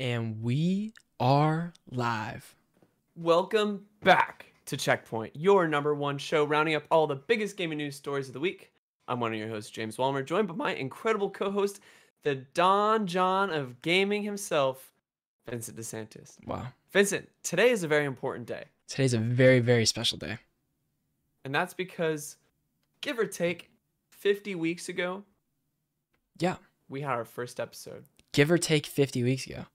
And we are live. Welcome back to Checkpoint, your number one show rounding up all the biggest gaming news stories of the week. I'm one of your hosts, James Walmer, joined by my incredible co-host, the Don John of gaming himself, Vincent DeSantis. Wow. Vincent, today is a very important day. Today's a very, very special day. And that's because, give or take, 50 weeks ago, Yeah. we had our first episode. Give or take 50 weeks ago.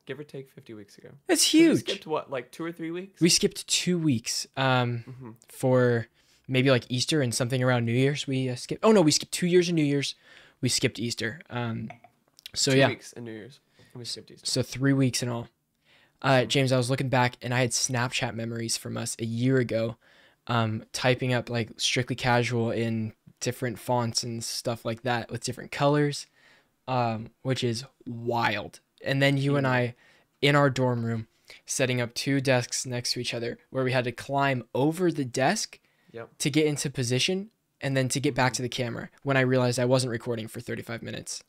Give or take 50 weeks ago. That's So we huge. skipped what, like 2 or 3 weeks? We skipped 2 weeks Mm-hmm. for maybe like Easter and something around New Year's. We skipped. Oh, no, we skipped 2 years of New Year's. We skipped Easter. So 2 yeah. weeks in New Year's. And we skipped Easter. So 3 weeks in all. James, I was looking back and I had Snapchat memories from us a year ago, typing up like strictly casual in different fonts and stuff like that with different colors, which is wild. And then you and I in our dorm room setting up 2 desks next to each other where we had to climb over the desk Yep. to get into position and then to get back to the camera when I realized I wasn't recording for 35 minutes.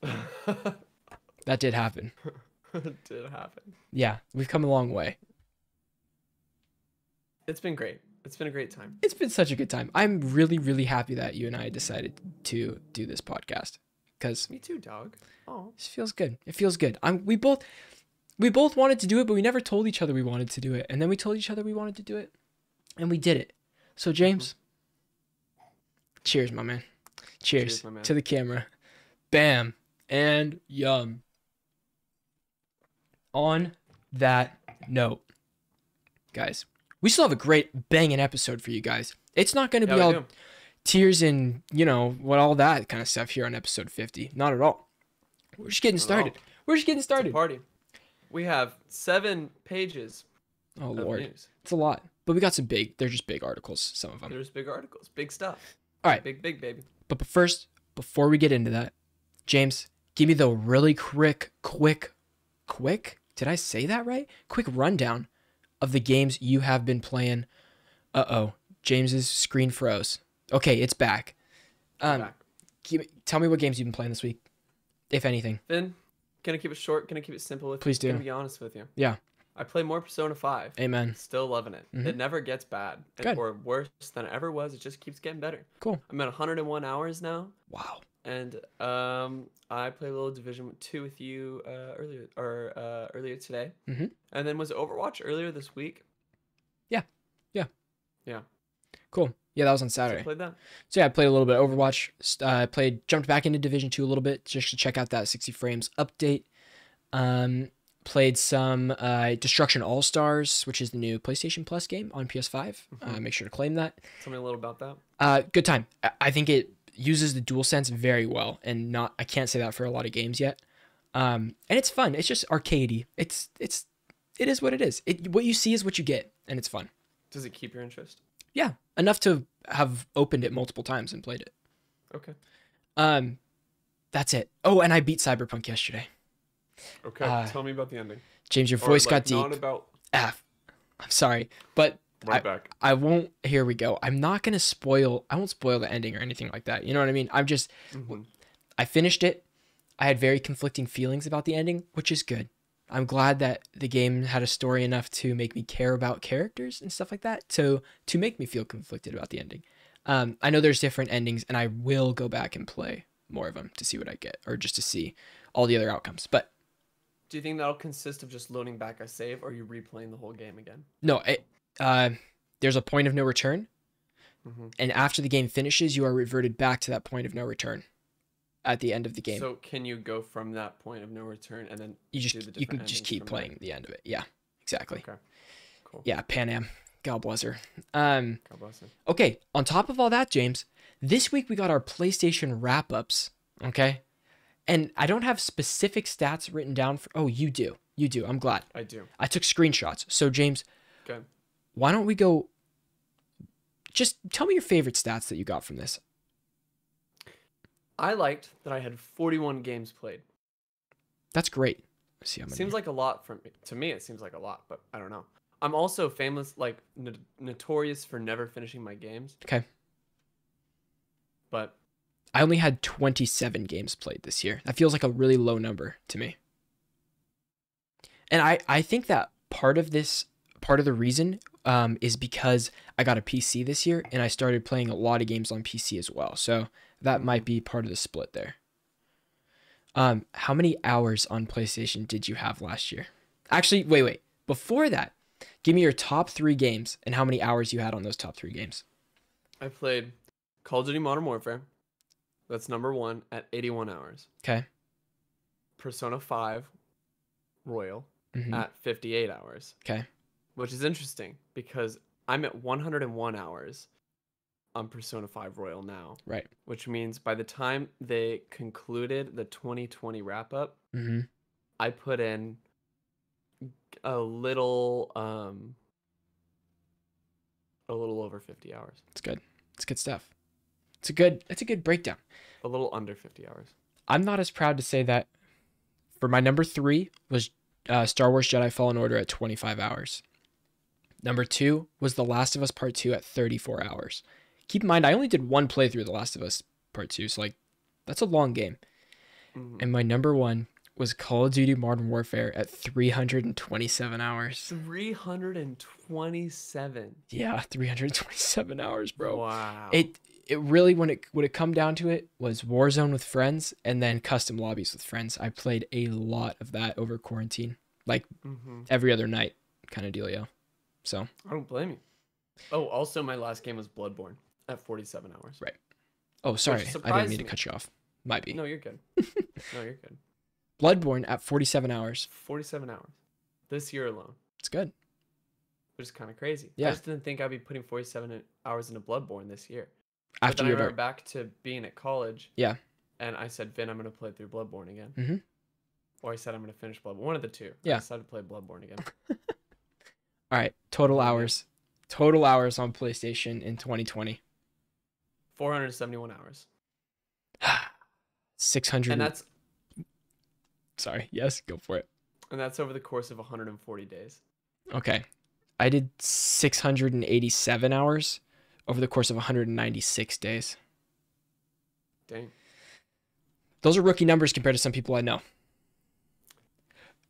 That did happen. It did happen. Yeah, we've come a long way. It's been great. It's been a great time. It's been such a good time. I'm really, really happy that you and I decided to do this podcast because Me too, dog. Oh, it feels good. It feels good. We both wanted to do it, but we never told each other we wanted to do it. And then we told each other we wanted to do it, and we did it. So James, cheers, my man. Cheers, my man. to the camera. Bam and yum. On that note, guys, we still have a great banging episode for you guys. It's not going to be we all do. tears and, what all that kind of stuff here on episode 50. Not at all. We're just getting Not at all. started. We're just getting It's a started. party. We have 7 pages Oh, of Lord. news. It's a lot. But we got some they're just big articles, some of them. There's big articles, big stuff. All right. Big baby. But first, before we get into that, James, give me the really quick, did I say that right? Quick rundown of the games you have been playing. Uh-oh, James's screen froze. Okay, it's back. Back. Tell me what games you've been playing this week, if anything. Finn, gonna keep it short. Gonna keep it simple with Please you. do. Gonna be honest with you. Yeah, I play more Persona 5. amen. Still loving it. Mhm. It never gets bad Good. or worse than it ever was. It just keeps getting better. Cool. I'm at 101 hours now. Wow. And I played a little Division 2 with you earlier today. Mhm. And then was it Overwatch earlier this week? Yeah. Cool. Yeah, that was on So I Saturday. played that. So yeah, I played a little bit of Overwatch. Jumped back into Division 2 a little bit just to check out that 60 frames update. Played some Destruction All Stars, which is the new PlayStation Plus game on PS5. Make sure to claim that. Tell me a little about that. Good time. I think it uses the DualSense very well, and I can't say that for a lot of games yet. And it's fun. It's just arcadey. It is what it is. What you see is what you get, and it's fun. Does it keep your interest? Yeah, enough to have opened it multiple times and played it. Okay. That's it. Oh, and I beat Cyberpunk yesterday. Okay. Tell me about the ending. James, your Or, voice like, got deep. Not about I'm sorry, but right back. I won't. Here we go. I'm not gonna spoil. I won't spoil the ending or anything like that. You know what I mean? Mhm. I finished it. I had very conflicting feelings about the ending, which is good. I'm glad that the game had a story enough to make me care about characters and stuff like that, to make me feel conflicted about the ending. I know there's different endings, and I will go back and play more of them to see what I get, or just to see all the other outcomes. But Do you think that'll consist of just loading back a save, or are you replaying the whole game again? no, there's a point of no return, Mhm. and after the game finishes, you are reverted back to that point of no return at the end of the game. So can you go from that point of no return and then you do the can different just endings keep from playing the end of it. Yeah, exactly. there? Okay. Cool. Yeah, Pan Am. God bless her. God bless you. Okay, on top of all that, James, this week we got our PlayStation wrap-ups, okay? And I don't have specific stats written down for... Oh, you do. You do. I'm glad. I do. I took screenshots. So, James, Okay. why don't we go... Just tell me your favorite stats that you got from this. I liked that I had 41 games played. That's great. Let's see how many. Seems like a lot to me. It seems like a lot, but I don't know. I'm also famous, like notorious for never finishing my games. Okay. But I only had 27 games played this year. That feels like a really low number to me. And I think that part of the reason is because I got a PC this year and I started playing a lot of games on PC as well. So that might be part of the split there. How many hours on PlayStation did you have last year? Actually, wait. Before that, give me your top 3 games and how many hours you had on those top 3 games. I played Call of Duty Modern Warfare. That's number 1 at 81 hours. Okay. Persona 5 Royal Mm-hmm. at 58 hours. Okay. Which is interesting because I'm at 101 hours on Persona 5 Royal now. Right. Which means by the time they concluded the 2020 wrap up, Mm-hmm. I put in a little over 50 hours. It's good. It's good stuff. It's a good breakdown. A little under 50 hours. I'm not as proud to say that. For my number 3 was Star Wars Jedi Fallen Order at 25 hours. Number 2 was The Last of Us Part 2 at 34 hours. Keep in mind, I only did one playthrough of The Last of Us Part 2, so that's a long game. Mm-hmm. And my number 1 was Call of Duty Modern Warfare at 327 hours. 327. Yeah, 327 hours, bro. Wow. It really, when it come down to it, was Warzone with friends and then custom lobbies with friends. I played a lot of that over quarantine, like every other night kind of dealio. So I don't blame you. Oh, also my last game was Bloodborne at 47 hours. Right. Oh, sorry. I didn't mean to cut you off. Might be. No, you're good. No, you're good. Bloodborne at 47 hours. 47 hours. This year alone. It's good. Which is kind of crazy. Yeah. I just didn't think I'd be putting 47 hours into Bloodborne this year. After but then I you're remember back to being at college. Yeah. And I said, Vin, I'm going to play through Bloodborne again. Mm-hmm. Or I said, I'm going to finish Bloodborne. One of the two. Yeah. I decided to play Bloodborne again. All right. Total hours on PlayStation in 2020. 471 hours. 600. And that's Sorry. Yes, go for it. And that's over the course of 140 days. Okay. I did 687 hours over the course of 196 days. Dang. Those are rookie numbers compared to some people I know.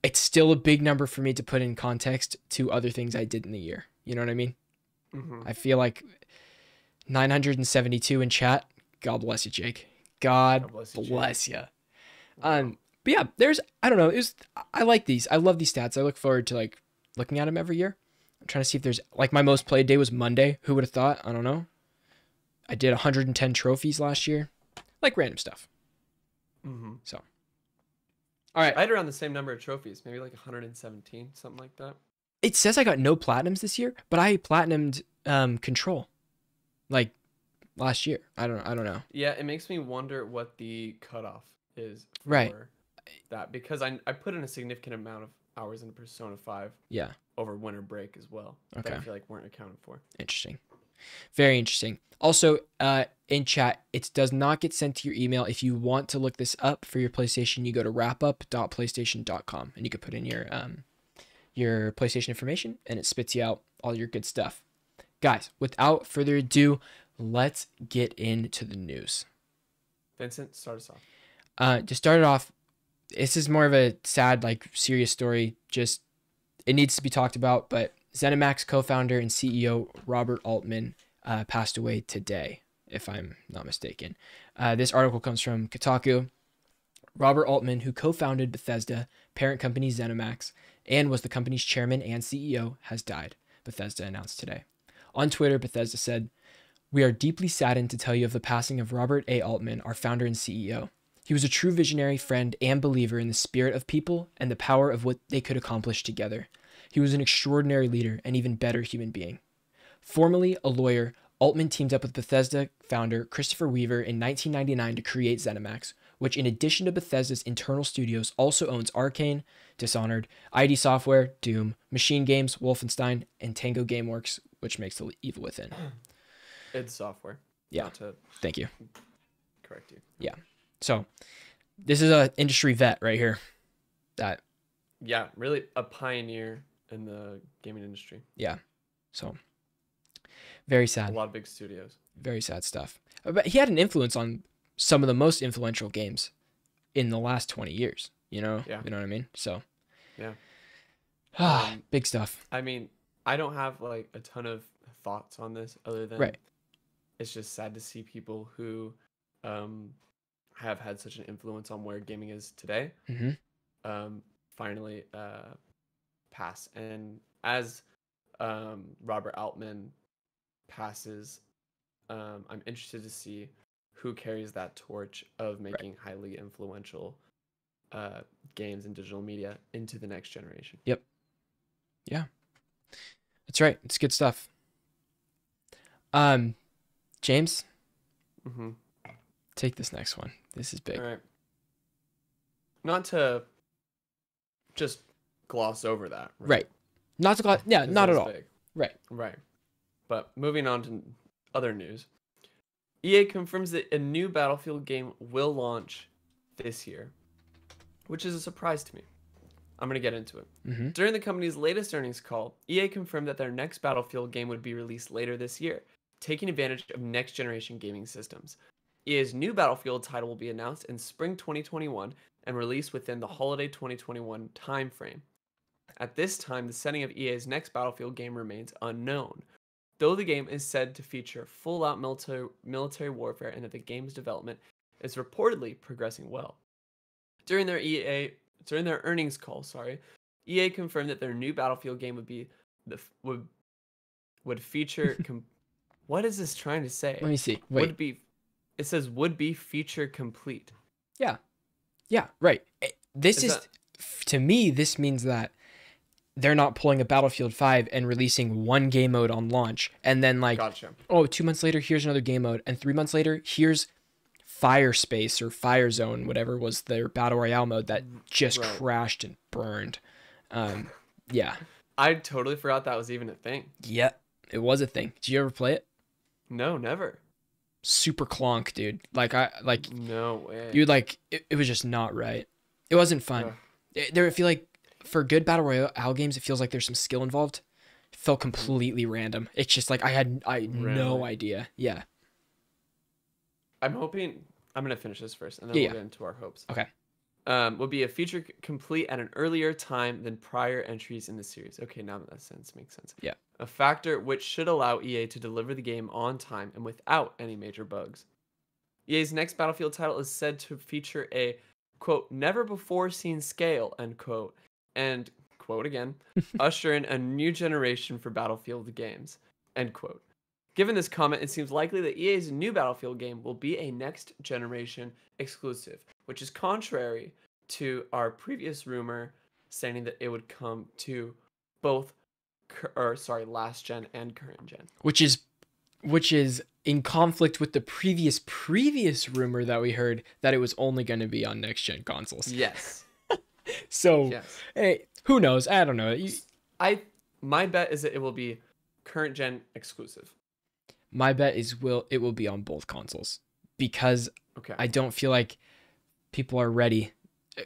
It's still a big number for me to put in context to other things I did in the year. You know what I mean? Mm-hmm. I feel like 972 in chat. God bless you, Jake. God bless you. But yeah, I don't know. I like these. I love these stats. I look forward to looking at them every year. I'm trying to see if there's my most played day was Monday. Who would have thought? I don't know. I did 110 trophies last year. Random stuff. Mm-hmm. So. All right. I had around the same number of trophies, maybe 117, something like that. It says I got no platinums this year, but I platinumed Control last year. I don't know. Yeah, it makes me wonder what the cutoff is for Right. that, because I put in a significant amount of hours into Persona 5 Yeah. over winter break as well. Okay. That I feel like weren't accounted for. Interesting. Very interesting. Also, in chat, it does not get sent to your email. If you want to look this up for your PlayStation, you go to wrapup.playstation.com and you can put in your PlayStation information and it spits you out all your good stuff. Guys, without further ado, let's get into the news. Vincent, start us off. To start it off, this is more of a sad, serious story. Just, it needs to be talked about, but ZeniMax co-founder and CEO Robert Altman passed away today, if I'm not mistaken. This article comes from Kotaku. Robert Altman, who co-founded Bethesda, parent company ZeniMax, and was the company's chairman and CEO, has died, Bethesda announced today. On Twitter, Bethesda said, "We are deeply saddened to tell you of the passing of Robert A. Altman, our founder and CEO. He was a true visionary, friend, and believer in the spirit of people and the power of what they could accomplish together. He was an extraordinary leader and even better human being. Formerly a lawyer, Altman teamed up with Bethesda founder Christopher Weaver in 1999 to create ZeniMax, which in addition to Bethesda's internal studios also owns Arcane, Dishonored, ID Software, Doom, Machine Games, Wolfenstein, and Tango Gameworks, which makes The Evil Within." id Software. Yeah. Not to Thank you. correct you. Yeah. So this is a industry vet right here. Yeah, really a pioneer in the gaming industry. Yeah. So very A sad. lot of big studios. Very sad stuff. But he had an influence on some of the most influential games in the last 20 years, you know? Yeah. You know what I mean? So Yeah. Big stuff. I mean, I don't have like a ton of thoughts on this other than Right. it's just sad to see people who um, have had such an influence on where gaming is today Hmm. finally pass. And as Robert Altman passes, I'm interested to see who carries that torch of Right. making highly influential games and digital media into the next generation. Yep. Yeah. That's right. It's good stuff. Um, James, Mm-hmm. take this next one. This is big. All right. Not to just gloss over that, Right. Not to go. Yeah, 'Cause not that at is all. big. Right. Right. But moving on to other news, EA confirms that a new Battlefield game will launch this year, which is a surprise to me. I'm going to get into it. Hmm. During the company's latest earnings call, EA confirmed that their next Battlefield game would be released later this year, taking advantage of next generation gaming systems. EA's new Battlefield title will be announced in spring 2021 and released within the holiday 2021 timeframe. At this time, the setting of EA's next Battlefield game remains unknown, though the game is said to feature full-out military warfare and that the game's development is reportedly progressing well. During their earnings call, EA confirmed that their new Battlefield game would feature what is this trying to say? Let me see. Wait. It says would be feature complete. Yeah. Yeah. Right. This Is is that to me. This means that they're not pulling a Battlefield 5 and releasing one game mode on launch, and then like, gotcha? oh, 2 months later, here's another game mode, and 3 months later, here's Fire Space or Fire Zone, whatever was their battle royale mode that just Right. crashed and burned. Yeah. I totally forgot that was even a thing. Yeah. It was a thing. Did you ever play it? No, never. Super clonk, dude. Like No way. you like it was just not right. It wasn't fun. Ugh. I feel like for good battle royale games, it feels like there's some skill involved. It felt completely random. It's just like I had no Really? idea. Yeah. I'm hoping I'm gonna finish this first, and then Yeah, we'll get into our hopes. Okay. Would be a feature complete at an earlier time than prior entries in the series. Okay, now that makes sense. Yeah. A factor which should allow EA to deliver the game on time and without any major bugs. EA's next Battlefield title is said to feature a quote never before seen scale end quote and quote again usher in a new generation for Battlefield games end quote. Given this comment, it seems likely that EA's new Battlefield game will be a next generation exclusive, which is contrary to our previous rumor stating that it would come to both last gen and current gen. Which is in conflict with the previous rumor that we heard that it was only going to be on next gen consoles. Yes. So, Yes. hey, who knows? I don't know. My bet is that it will be current gen exclusive. My bet is it will be on both consoles because Okay. I don't feel like people are ready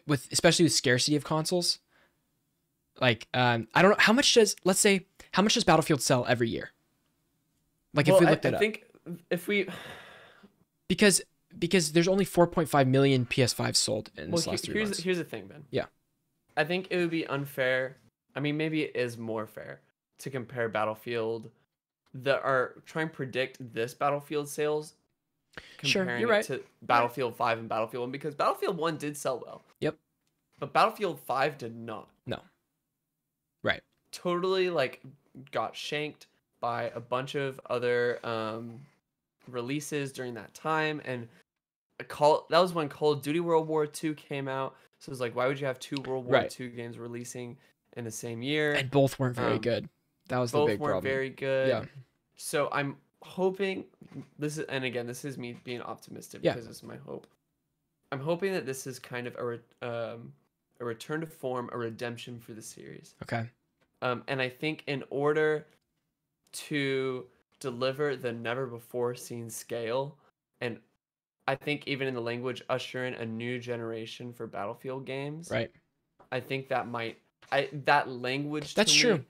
especially with scarcity of consoles. Like I don't know how much does Battlefield sell every year? Like if we looked it up. I think if we Because there's only 4.5 million PS5 sold in this last 3 months. here's the thing, Ben. Yeah. I think it would be unfair. I mean, maybe it is more fair to compare Battlefield that are trying to predict this Battlefield sales. Sure, Comparing you're right. it to Battlefield 5 and Battlefield 1 because Battlefield 1 did sell well. Yep. But Battlefield 5 did not. No. Right. Totally like got shanked by a bunch of other releases during that time, and that was when Call of Duty World War II came out. So it was like, why would you have two World War Right. II games releasing in the same year? And both weren't very good. That was the Both big weren't problem. very good. Yeah. So I'm hoping this is me being optimistic Yeah. because this is my hope. I'm hoping that this is kind of a return to form, a redemption for the series. Okay. And I think in order to deliver the never before seen scale, and I think even in the language usher in a new generation for Battlefield games, Right. I think that that language That's to true. me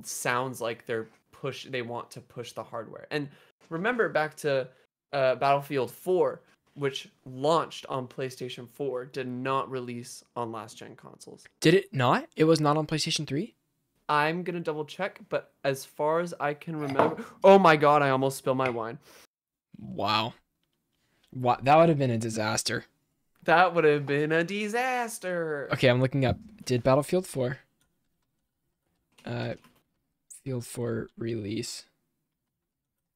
sounds like they want to push the hardware. And remember back to Battlefield 4, which launched on PlayStation 4, did not release on last gen consoles. Did it not? It was not on PlayStation 3? I'm gonna double check, but as far as I can remember, oh my god, I almost spilled my wine. Wow. That would have been a disaster. That would have been a disaster. Okay, I'm looking up. Did Battlefield 4 Field 4 release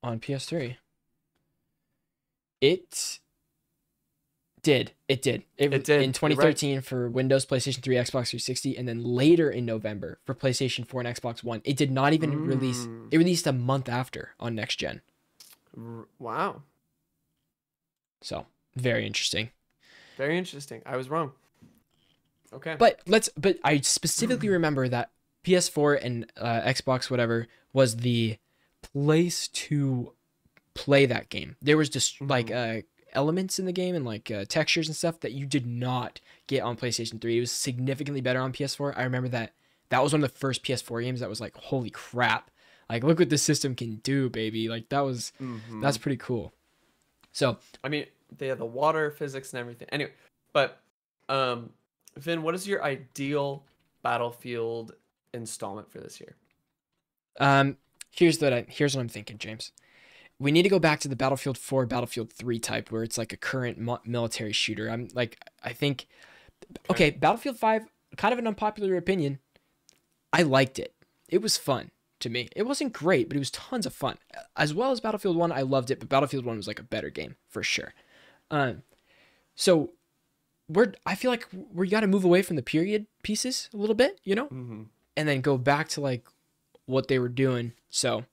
on PS3? It did. It did. It did. In 2013 for Windows, PlayStation 3, Xbox 360, and then later in November for PlayStation 4 and Xbox One. It did not even release. It released a month after on next gen. Wow. So, very interesting. Very interesting. I was wrong. Okay. But I specifically remember that PS4 and Xbox whatever was the place to play that game. There was just like elements in the game and like textures and stuff that you did not get on PlayStation 3. It was significantly better on PS4. I remember that was one of the first PS4 games that was like, holy crap. Like, look what this system can do, baby. Like, that's pretty cool. So, I mean, they have the water physics and everything. Anyway, but Vin, what is your ideal Battlefield installment for this year? Here's what I'm thinking, James. We need to go back to the Battlefield 4, Battlefield 3 type, where it's like a current military shooter. I think, okay, Battlefield 5, kind of an unpopular opinion. I liked it. It was fun to me. It wasn't great, but it was tons of fun. As well as Battlefield 1, I loved it, but Battlefield 1 was like a better game for sure. So I feel like we got to move away from the period pieces a little bit, you know, and then go back to like what they were doing. So,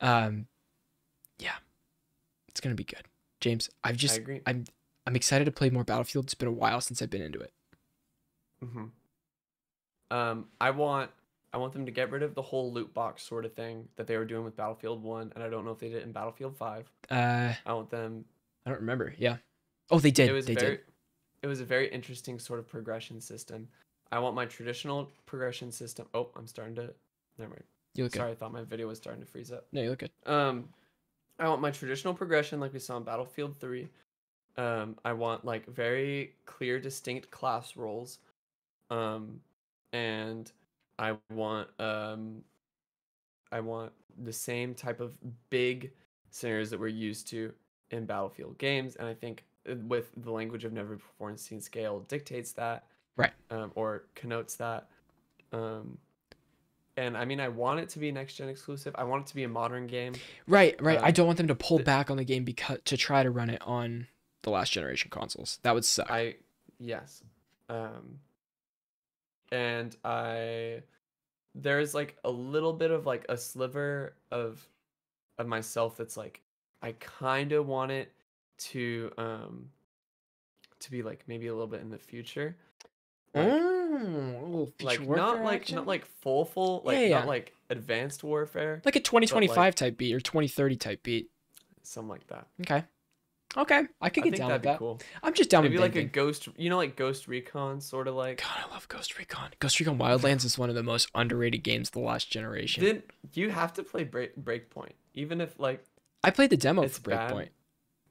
yeah, it's gonna be good, James. I agree. I'm excited to play more Battlefield. It's been a while since I've been into it. I want them to get rid of the whole loot box sort of thing that they were doing with Battlefield 1, and I don't know if they did it in Battlefield 5. I want them. I don't remember. Yeah. Oh, they did. It was a very interesting sort of progression system. I want my traditional progression system. Oh, I'm starting to. Never mind. You look good. Sorry, I thought my video was starting to freeze up. No, you look good. I want my traditional progression like we saw in Battlefield 3. I want like very clear, distinct class roles. And I want the same type of big scenarios that we're used to in Battlefield games, and I think with the language of never before seen scale dictates that, right? Or connotes that. And I mean, I want it to be next gen exclusive. I want it to be a modern game. Right. I don't want them to pull back on the game to try to run it on the last generation consoles. That would suck. Yes. And there's like a little bit of like a sliver of myself that's like, I kind of want it to be like maybe a little bit in the future. Like not like full like not like advanced warfare, like a 2025 like, type beat or 2030 type beat, something like that. Okay, I could get down with that. Cool. I'm just down maybe with like a Ghost, like Ghost Recon, sort of like. God, I love Ghost Recon. Ghost Recon Wildlands is one of the most underrated games of the last generation. Then you have to play Breakpoint, even if like. I played the demo for Breakpoint. Bad.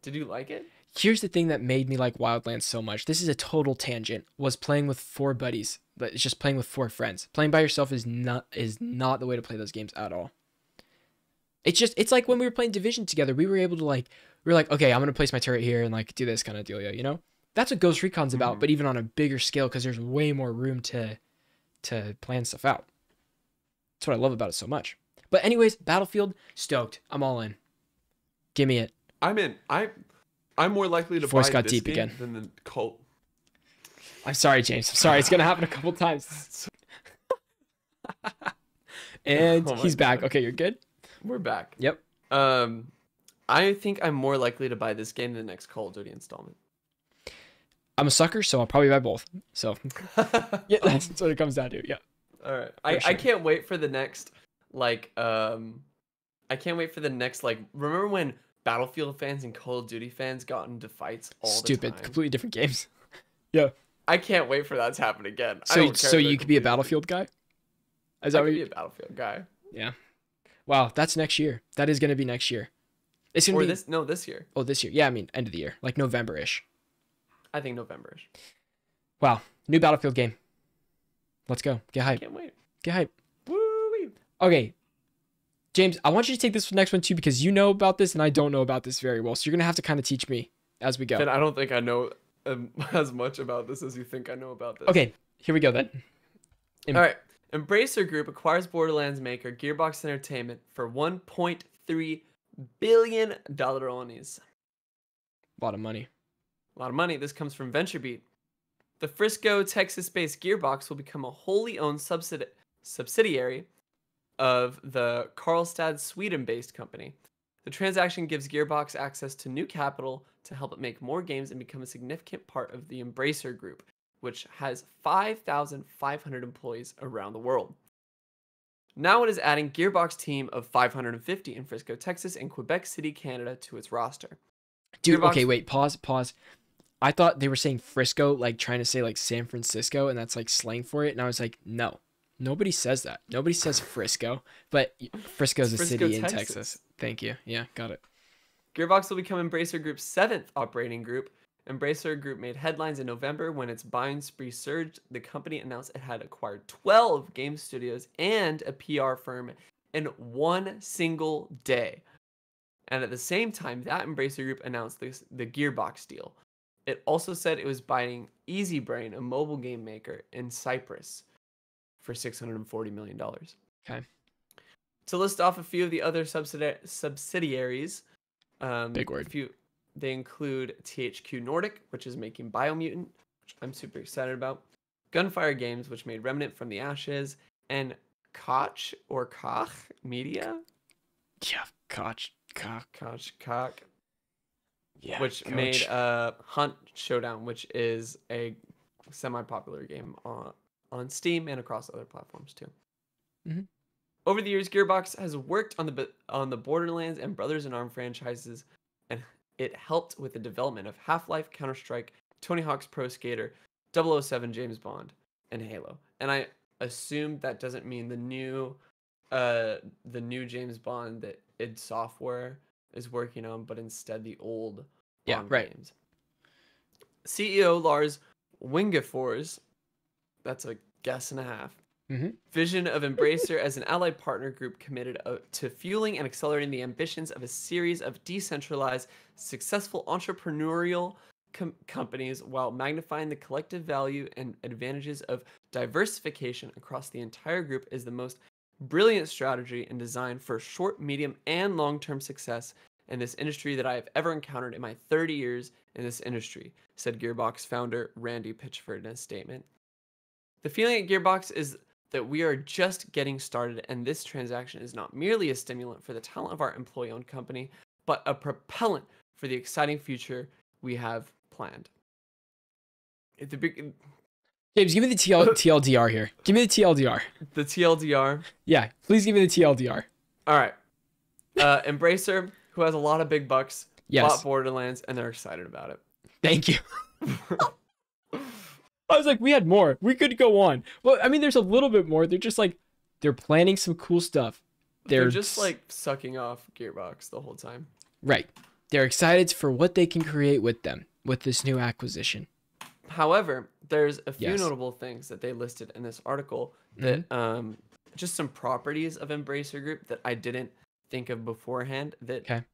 Did you like it? Here's the thing that made me like Wildlands so much. This is a total tangent. Was playing with 4 buddies. But it's just playing with 4 friends. Playing by yourself is not the way to play those games at all. It's like when we were playing Division together, we were like, okay, I'm gonna place my turret here and like do this kind of deal, you know? That's what Ghost Recon's about, but even on a bigger scale because there's way more room to plan stuff out. That's what I love about it so much. But anyways, Battlefield, stoked. I'm all in. Give me it. I'm in. I'm more likely to Force buy got this deep game again. than the Cult. I'm sorry, James. I'm sorry. It's gonna happen a couple times. And he's back. Okay, you're good. We're back. Yep. I think I'm more likely to buy this game than the next Call of Duty installment. I'm a sucker, so I'll probably buy both. So yeah, that's what it comes down to. Yeah. All right. I can't wait for the next I can't wait for the next like. Remember when Battlefield fans and Call of Duty fans got into fights all the time? Stupid, completely different games. Yeah. I can't wait for that to happen again. So you could be a Battlefield guy? I could be a Battlefield guy. Yeah. Wow, that's next year. That is going to be next year. It's gonna Or be this year. oh this year. Yeah, I mean end of the year, like November-ish. I think November-ish. Wow, new Battlefield game. Let's go. Get I hype. can't wait. Get hype. Woo-wee. Okay, James, I want you to take this next one too because you know about this and I don't know about this very well. So you're gonna have to kind of teach me as we go. Finn, I don't think I know as much about this as you think I know about this. Okay, here we go then. All right. Embracer Group acquires Borderlands maker Gearbox Entertainment for $1.3 billion dollars. A lot of money. A lot of money. This comes from VentureBeat. The Frisco, Texas-based Gearbox will become a wholly owned subsidiary of the Karlstad, Sweden-based company. The transaction gives Gearbox access to new capital to help it make more games and become a significant part of the Embracer Group, which has 5,500 employees around the world. Now it is adding Gearbox team of 550 in Frisco, Texas, and Quebec City, Canada to its roster. Dude, Gearbox- okay, wait, pause. I thought they were saying Frisco, like trying to say like San Francisco, and that's like slang for it. And I was like, no, nobody says that. Nobody says Frisco, but Frisco's a Frisco, city in Texas. Texas. Thank you. Yeah, got it. Gearbox will become Embracer Group's 7th operating group. Embracer Group made headlines in November when its buying spree surged. The company announced it had acquired 12 game studios and a PR firm in one single day. And at the same time, that Embracer Group announced the Gearbox deal. It also said it was buying EasyBrain, a mobile game maker in Cyprus, for $640 million. Okay. To list off a few of the other subsidiaries, Big word. They include THQ Nordic, which is making Biomutant, which I'm super excited about, Gunfire Games, which made Remnant from the Ashes, and Koch Media. Yeah, Koch. Yeah, Which Koch. made Hunt Showdown, which is a semi-popular game on Steam and across other platforms too. Mhm. Over the years, Gearbox has worked on the Borderlands and Brothers in Arms franchises, and it helped with the development of Half-Life, Counter-Strike, Tony Hawk's Pro Skater, 007 James Bond, and Halo. And I assume that doesn't mean the new James Bond that id Software is working on, but instead the old Bond games. CEO Lars Wingefors, that's a guess and a half. Vision of Embracer as an allied partner group committed to fueling and accelerating the ambitions of a series of decentralized, successful entrepreneurial companies while magnifying the collective value and advantages of diversification across the entire group is the most brilliant strategy and design for short, medium, and long-term success in this industry that I have ever encountered in my 30 years in this industry, said Gearbox founder Randy Pitchford in a statement. The feeling at Gearbox is that we are just getting started, and this transaction is not merely a stimulant for the talent of our employee-owned company, but a propellant for the exciting future we have planned. James, give me the TLDR here. Give me the TLDR. The TLDR? Yeah, please give me the TLDR. All right. Embracer, who has a lot of big bucks, bought Borderlands, and they're excited about it. Thank you. I was like, we had more. We could go on. Well, I mean, there's a little bit more. They're just like, they're planning some cool stuff. They're just like sucking off Gearbox the whole time. Right. They're excited for what they can create with them, with this new acquisition. However, there's a few notable things that they listed in this article that just some properties of Embracer Group that I didn't think of beforehand that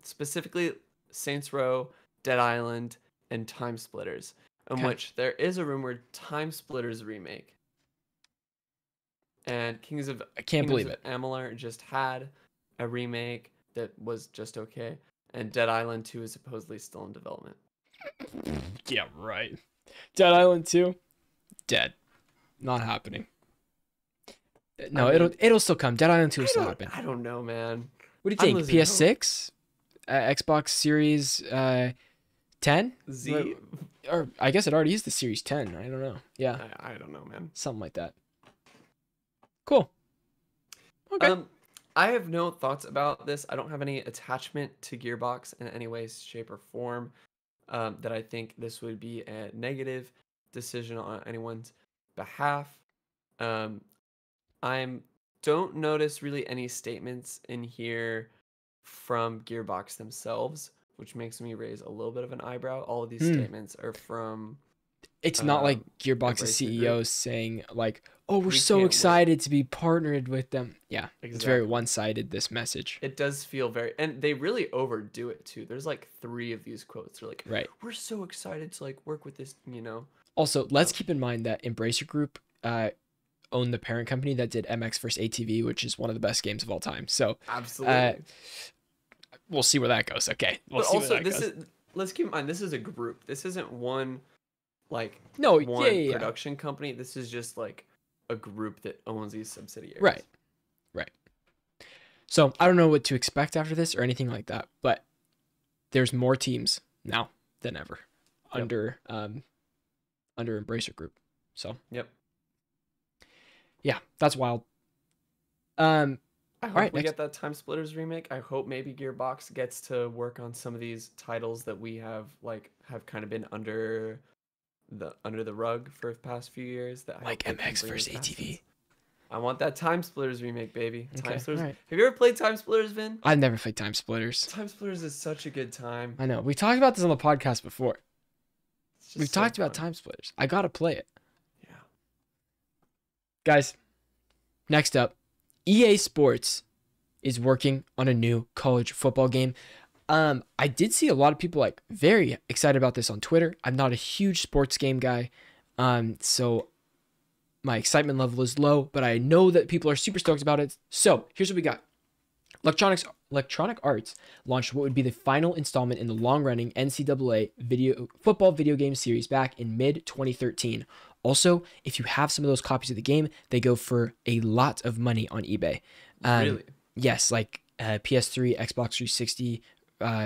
specifically Saints Row, Dead Island, and Time Splitters, in which there is a rumored Time Splitters remake. And Kings of Amalur just had a remake that was just okay, and Dead Island 2 is supposedly still in development. Yeah, right. Dead Island 2, dead. Not happening. No, I mean, it'll still come. Dead Island 2 will still happen. I don't know, man. What do you think? PS6? Xbox Series 10? Z? Or I guess it already is the Series 10. I don't know. Yeah. I don't know, man. Something like that. Cool. Okay. I have no thoughts about this. I don't have any attachment to Gearbox in any way, shape, or form that I think this would be a negative decision on anyone's behalf. I don't notice really any statements in here from Gearbox themselves, which makes me raise a little bit of an eyebrow. All of these Hmm. statements are from It's not like Gearbox's Embracer CEO Group. saying like, "Oh, we're We so can't wait. excited to be partnered with them." Yeah, it's very Exactly. one-sided, this message. It does feel very, and they really overdo it too. There's like 3 of these quotes. They're like, Right. "We're so excited to like work with this," you know. Also, let's Um, keep in mind that Embracer Group owned the parent company that did MX vs ATV, which is one of the best games of all time. So, uh, Absolutely. we'll see where that goes. Okay, we'll But see where also, that this goes. is, let's keep in mind, this is a group. This isn't one like No, yeah, one yeah, yeah. production company. This is just like a group that owns these subsidiaries. Right, right. So I don't know what to expect after this or anything like that, but there's more teams now than ever Yep. under Embracer Group. So Yep. yeah, that's wild. I hope right, we next. get that Time Splitters remake. I hope maybe Gearbox gets to work on some of these titles that we have kind of been under the rug for the past few years. That I Like hope they can MX bring vs those assets. ATV. I want that Time Splitters remake, baby. Okay, Time Splitters. all right. Have you ever played Time Splitters, Vin? I've never played Time Splitters. Time Splitters is such a good time. I know. We talked about this on the podcast before. It's just We've so talked about fun. Time Splitters. I gotta play it. Yeah. Guys, next up, EA Sports is working on a new college football game. I did see a lot of people like very excited about this on Twitter. I'm not a huge sports game guy, so my excitement level is low, but I know that people are super stoked about it. So here's what we got. Electronic Arts launched what would be the final installment in the long-running NCAA football video game series back in mid-2013. Also, if you have some of those copies of the game, they go for a lot of money on eBay. Really? Yes, like PS3, Xbox 360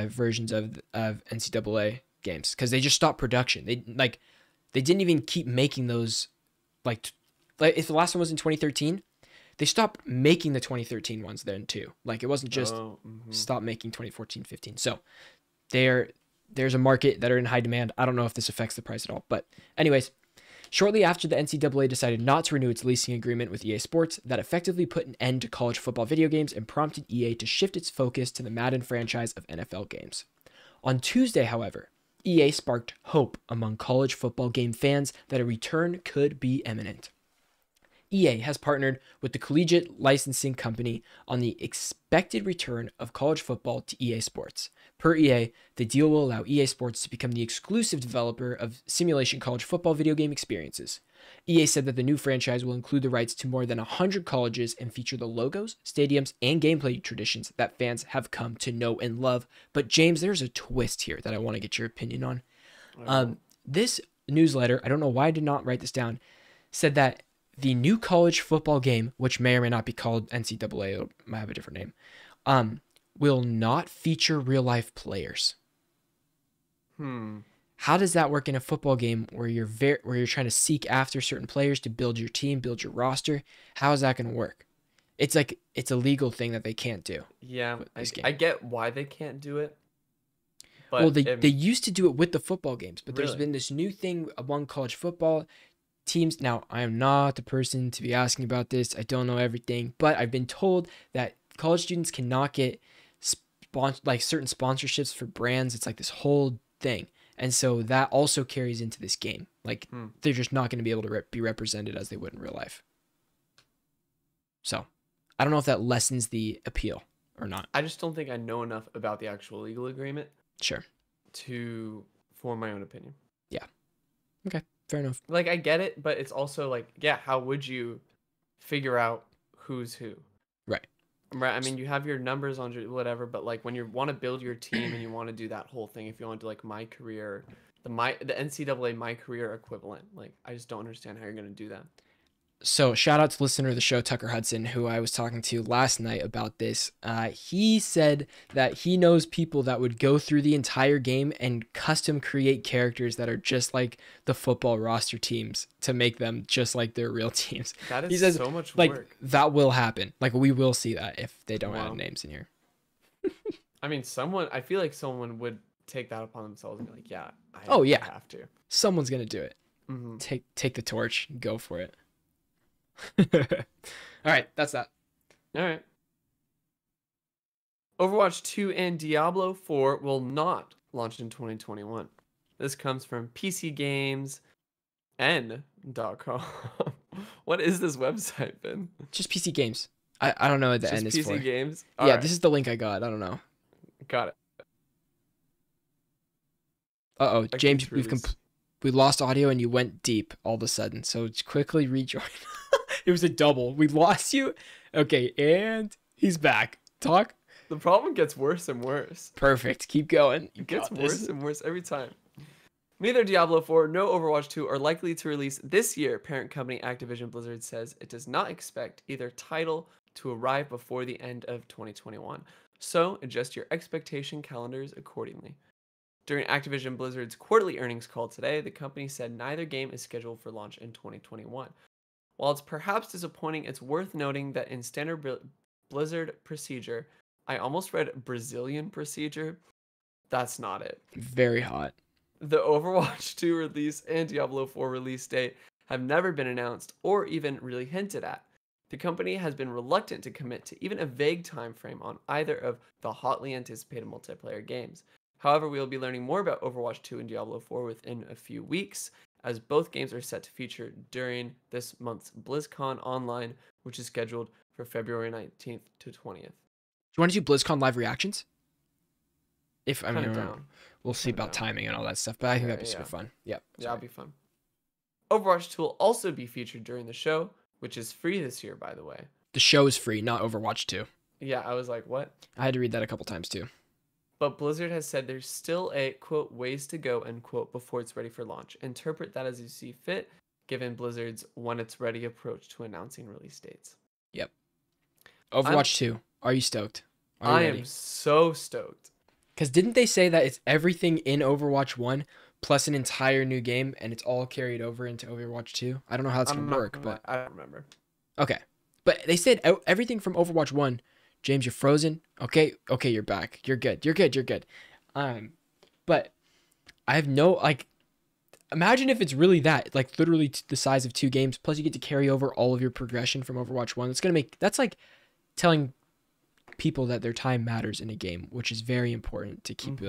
versions of NCAA games, because they just stopped production. They didn't even keep making those. Like if the last one was in 2013, they stopped making the 2013 ones then too. Like it wasn't just stop making 2014, 15. So there's a market that are in high demand. I don't know if this affects the price at all, but anyways. Shortly after the NCAA decided not to renew its leasing agreement with EA Sports, that effectively put an end to college football video games and prompted EA to shift its focus to the Madden franchise of NFL games. On Tuesday, however, EA sparked hope among college football game fans that a return could be imminent. EA has partnered with the Collegiate Licensing Company on the expected return of college football to EA Sports. Per EA, the deal will allow EA Sports to become the exclusive developer of simulation college football video game experiences. EA said that the new franchise will include the rights to more than 100 colleges and feature the logos, stadiums, and gameplay traditions that fans have come to know and love. But James, there's a twist here that I want to get your opinion on. This newsletter, I don't know why I did not write this down, said that the new college football game, which may or may not be called NCAA, it might have a different name, will not feature real life players. How does that work in a football game where you're trying to seek after certain players to build your team, build your roster? How is that going to work? It's like it's a legal thing that they can't do. Yeah, with this game. I get why they can't do it. But Well, they used to do it with the football games, but there's Really? been this new thing among college football teams. Now, I am not the person to be asking about this. I don't know everything, but I've been told that college students cannot get certain sponsorships for brands. It's like this whole thing. And so that also carries into this game. Like they're just not going to be able to be represented as they would in real life. So I don't know if that lessens the appeal or not. I just don't think I know enough about the actual legal agreement Sure. to form my own opinion. Yeah. Okay. Fair enough. Like I get it, but it's also like, yeah, how would you figure out who's who? Right. Right. I mean, you have your numbers on your whatever, but like when you want to build your team and you want to do that whole thing, if you want to do like my career, the NCAA my career equivalent, like I just don't understand how you're gonna do that. So shout out to listener of the show, Tucker Hudson, who I was talking to last night about this. He said that he knows people that would go through the entire game and custom create characters that are just like the football roster teams to make them just like their real teams. That He is says, so much like, work. that will happen. Like we will see that if they don't Wow. add names in here. I mean, I feel like someone would take that upon themselves and be like, yeah, I have to. Someone's gonna do it. Mm-hmm. Take the torch, go for it. All right, that's that. All right. Overwatch 2 and Diablo 4 will not launch in 2021. This comes from PCGamesN.com. What is this website, Ben? Just PC games. I don't know what the Just N is PC for. Games? Yeah, Alright, this is the link I got. I don't know. got it. Uh-oh, Expected James, to release. we lost audio and you went deep all of a sudden. So just quickly rejoin. It was a double. We lost you. Okay, and he's back. Talk. The problem gets worse and worse. Perfect. Keep going. You It gets got worse this. and worse every time. Neither Diablo 4 nor Overwatch 2 are likely to release this year. Parent company Activision Blizzard says it does not expect either title to arrive before the end of 2021. So adjust your expectation calendars accordingly. During Activision Blizzard's quarterly earnings call today, the company said neither game is scheduled for launch in 2021. While it's perhaps disappointing, it's worth noting that in standard Blizzard procedure, I almost read Brazilian procedure. That's not it. Very hot. The Overwatch 2 release and Diablo 4 release date have never been announced or even really hinted at. The company has been reluctant to commit to even a vague time frame on either of the hotly anticipated multiplayer games. However, we will be learning more about Overwatch 2 and Diablo 4 within a few weeks, as both games are set to feature during this month's BlizzCon Online, which is scheduled for February 19th to 20th. Do you want to do BlizzCon live reactions? If I mean, Kinda down. we'll see Kinda about down. timing and all that stuff, but I think Yeah, that'd be super yeah. fun. Yep. Yeah, that'll be fun. Overwatch 2 will also be featured during the show, which is free this year, by the way. The show is free, not Overwatch 2. Yeah, I was like, what? I had to read that a couple times too. But Blizzard has said there's still a, quote, ways to go, end quote, before it's ready for launch. Interpret that as you see fit, given Blizzard's when it's ready approach to announcing release dates. Yep. Overwatch 2. Are you stoked? Are I you am ready? so stoked. Because didn't they say that it's everything in Overwatch 1 plus an entire new game and it's all carried over into Overwatch 2? I don't know how that's going to work, but I don't remember. okay. But they said everything from Overwatch 1. James, you're frozen. Okay, you're back. You're good. You're good. But I have no, like, imagine if it's really that, like, literally the size of 2 games, plus you get to carry over all of your progression from Overwatch 1. That's like telling people that their time matters in a game, which is very important to keep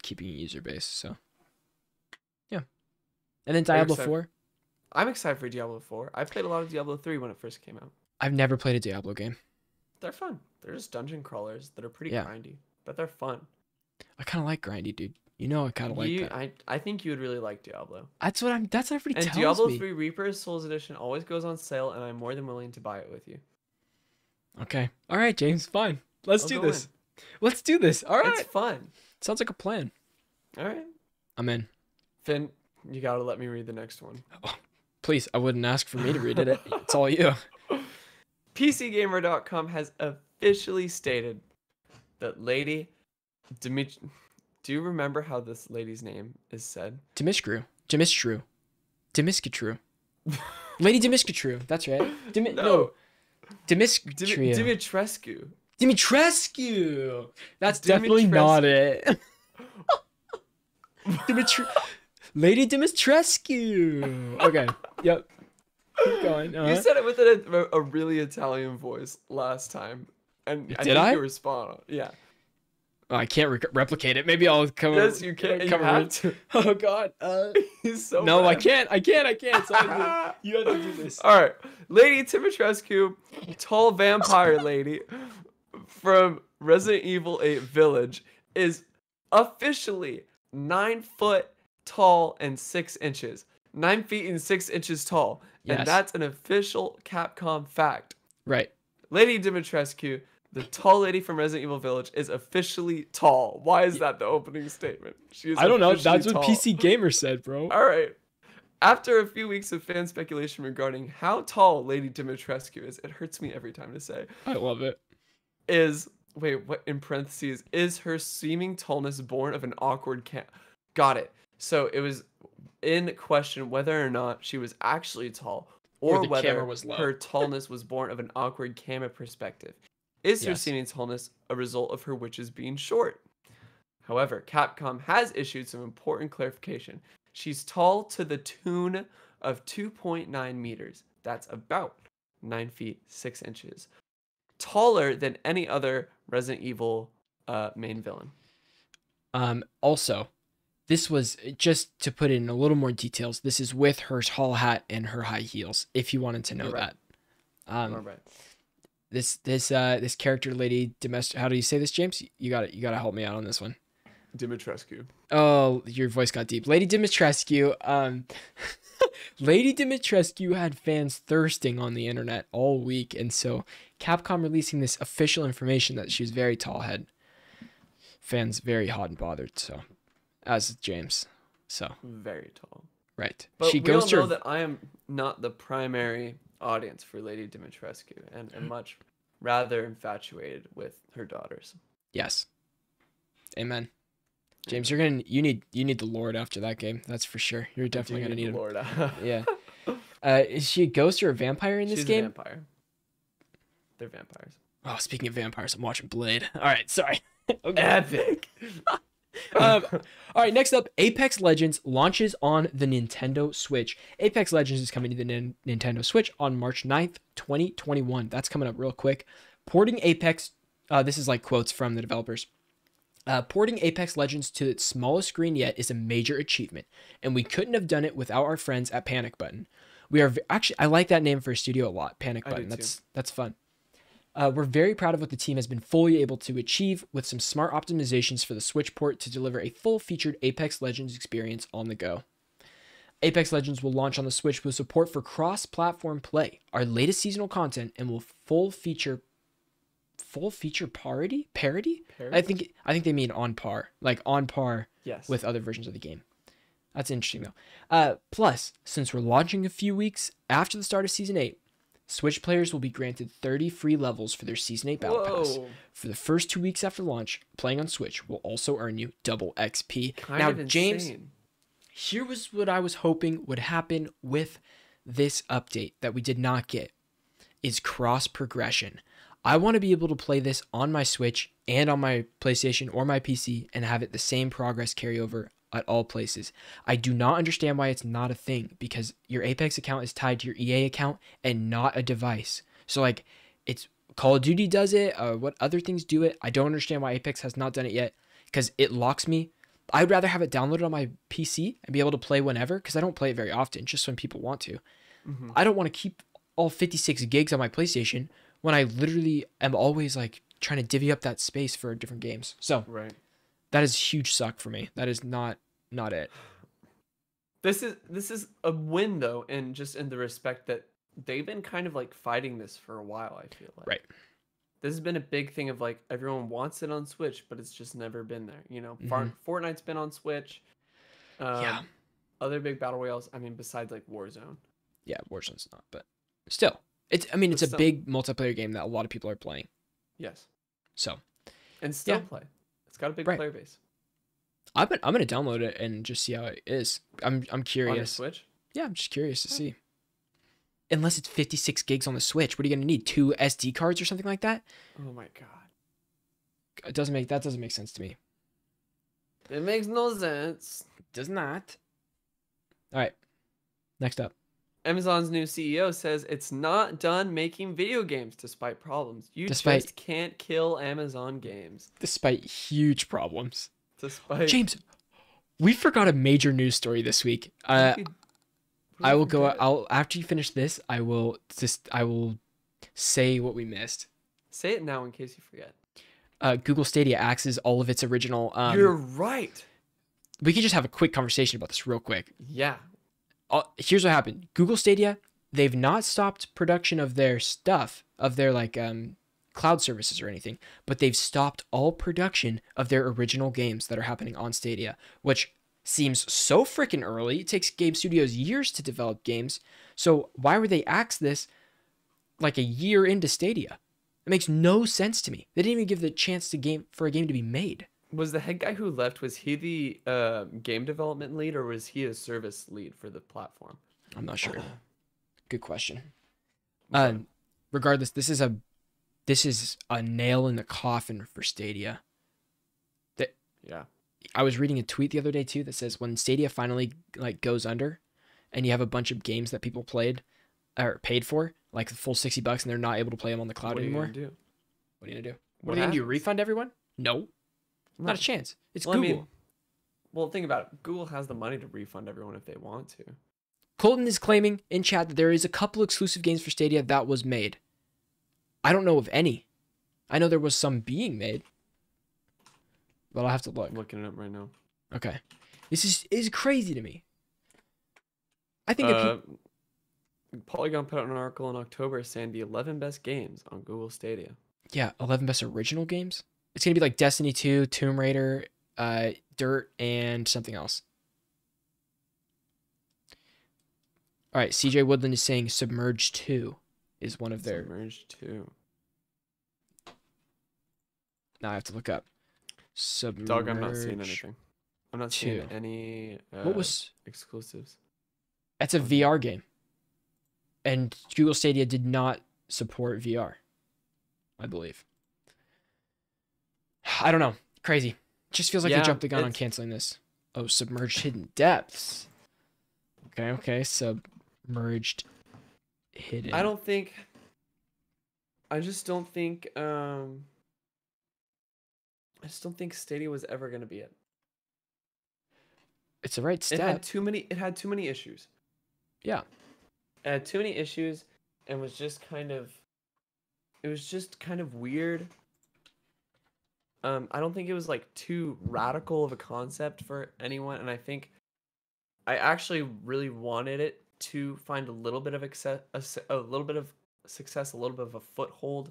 keeping a user base. So, yeah. And then Diablo excited? 4. I'm excited for Diablo 4. I played a lot of Diablo 3 when it first came out. I've never played a Diablo game. They're fun. They're just dungeon crawlers that are pretty Yeah. grindy, but they're fun. I kind of like grindy, dude. You know, I kind of like that. I think you would really like Diablo. That's what everybody And tells Diablo me. 3 Reaper Souls Edition always goes on sale, and I'm more than willing to buy it with you. Okay. All right, James. Fine. Let's I'll do go this. Let's do this. All right. It's fun. Sounds like a plan. All right. I'm in. Finn, you gotta let me read the next one. Please, I wouldn't ask for me to read it. It's all you. PCGamer.com has officially stated that Lady Dimitri. Do you remember how this lady's name is said? Dimiskru. Lady Dimiskatru. That's right. No. Dimiskatru. Dimitrescu. Dimitrescu. That's definitely not it. Lady Dimitrescu. Okay. Yep. Keep going. You said it with a really Italian voice last time, and I think you respond. Yeah. Oh, I can't replicate it. Maybe I'll come. Yes, you can. You have to. Oh God. He's so. No, bad. I can't. So you have to do this. All right, Lady Dimitrescu, tall vampire lady from Resident Evil 8 Village, is officially 9 foot tall and 6 inches. 9 feet and 6 inches tall. Yes. And that's an official Capcom fact. Right. Lady Dimitrescu, the tall lady from Resident Evil Village, is officially tall. Why is that the opening statement? She is I don't know. officially That's what tall. PC Gamer said, bro. All right. After a few weeks of fan speculation regarding how tall Lady Dimitrescu is, it hurts me every time to say, I love it. what in parentheses, is her seeming tallness born of an awkward Got it. So it was in question whether or not she was actually tall, or the whether camera was low. her tallness was born of an awkward camera perspective. Is her Yes. seeming tallness a result of her witches being short? However, Capcom has issued some important clarification. She's tall to the tune of 2.9 meters. That's about 9 feet 6 inches. Taller than any other Resident Evil main villain. Also, this was just to put in a little more details. This is with her tall hat and her high heels. If you wanted to know You're right. that, You're right. this character, Lady Dimitrescu. How do you say this, James? You got to help me out on this one. Dimitrescu. Oh, your voice got deep. Lady Dimitrescu. Lady Dimitrescu had fans thirsting on the internet all week, and so Capcom releasing this official information that she was very tall had fans very hot and bothered. So, as is James. So Very tall. right, But she we goes all to know her, that I am not the primary audience for Lady Dimitrescu, and am much rather infatuated with her daughters. yes, amen. James, you need the Lord after that game. That's for sure. You're definitely gonna need the him. Lord. Yeah. Is she a ghost or a vampire in this She's game? a vampire. They're vampires. Oh, speaking of vampires, I'm watching Blade. All right, sorry. Okay. Epic. All right, next up, Apex Legends launches on the Nintendo Switch. Apex Legends is coming to the Nintendo Switch on March 9th, 2021. That's coming up real quick. Porting Apex, this is like quotes from the developers. Porting Apex Legends to its smallest screen yet is a major achievement, and we couldn't have done it without our friends at Panic Button. We are actually, I like that name for a studio a lot, Panic I do Button. too. That's fun. We're very proud of what the team has been fully able to achieve with some smart optimizations for the Switch port to deliver a full-featured Apex Legends experience on the go. Apex Legends will launch on the Switch with support for cross-platform play, our latest seasonal content, and will full feature parody? I think they mean on par, like on par Yes. with other versions of the game. That's interesting though. Plus, since we're launching a few weeks after the start of Season 8, Switch players will be granted 30 free levels for their Season 8 Battle Pass. Whoa. For the first 2 weeks after launch, playing on Switch will also earn you double XP. Kind now, of James, insane. here was what I was hoping would happen with this update that we did not get, is cross progression. I want to be able to play this on my Switch and on my PlayStation or my PC and have it the same progress carry over at all places. I do not understand why it's not a thing, because your Apex account is tied to your EA account and not a device. So like, it's Call of Duty does it, what other things do it. I don't understand why Apex has not done it yet, because it locks me. I'd rather have it downloaded on my PC and be able to play whenever, because I don't play it very often, just when people want to. Mhm. I don't want to keep all 56 gigs on my PlayStation when I literally am always like trying to divvy up that space for different games. So Right. that is a huge suck for me. That is not it. This is a win though, and just in the respect that they've been kind of like fighting this for a while, I feel like. Right. This has been a big thing of like everyone wants it on Switch, but it's just never been there. You know, Mhm. Fortnite's been on Switch. Yeah. Other big battle royales, I mean, besides like Warzone. Yeah, Warzone's not, but still. It's But a still. big multiplayer game that a lot of people are playing. Yes. So And still Yeah. play. It's got a big Right. player base. I'm gonna download it and just see how it is. I'm On your curious. Switch? Yeah, I'm just curious to see. Unless it's 56 gigs on the Switch, what are you gonna need? 2 SD cards or something like that? Oh my god. That doesn't make sense to me. It makes no sense. Does not. All right. Next up. Amazon's new CEO says it's not done making video games despite problems. You Despite- just can't kill Amazon games. Despite huge problems. Despite James, we forgot a major news story this week. What did I we will go. forget? I'll after you finish this, I will say what we missed. Say it now in case you forget. Google Stadia axes all of its original. You're right. We could just have a quick conversation about this real quick. Yeah. Here's what happened. Google Stadia, they've not stopped production of their stuff, of their like cloud services or anything, but they've stopped all production of their original games that are happening on Stadia, which seems so freaking early. It takes game studios years to develop games. So why would they axe this like a year into Stadia? It makes no sense to me. They didn't even give the chance for a game to be made. Was the head guy who left, was he the game development lead or was he a service lead for the platform? I'm not sure. Good question. Okay. Regardless, this is a nail in the coffin for Stadia. Yeah. I was reading a tweet the other day too that says when Stadia finally like goes under, and you have a bunch of games that people played or paid for, like the full $60, and they're not able to play them on the cloud What are you anymore. gonna do? What are you gonna do? What What are you gonna do? happens? Refund everyone? No. Not a No. chance. It's Well, I Google. mean, well, think about it. Google has the money to refund everyone if they want to. Colton is claiming in chat that there is a couple exclusive games for Stadia that was made. I don't know of any. I know there was some being made, but I'll have to look. I'm looking it up right now. Okay. This is crazy to me. I think if Polygon put out an article in October saying the 11 best games on Google Stadia. yeah, 11 best original games. It's going to be like Destiny 2, Tomb Raider, Dirt, and something else. All right, CJ Woodland is saying Submerged 2 is one of their. Submerged 2. Now I have to look up. Submerged. Dog, I'm not seeing anything. I'm not seeing 2. any What was? exclusives. It's a VR game. And Google Stadia did not support VR, I believe. I don't know. Crazy. Just feels like they Yeah, jumped the gun on it's- canceling this. Oh, Submerged Hidden Depths. Okay. Submerged Hidden. I just don't think Stadia was ever going to be it. It's the right It step. had too many issues. Yeah. It had too many issues and was just kind of weird. I don't think it was like too radical of a concept for anyone, and I think I actually really wanted it to find a little bit of success, a little bit of a foothold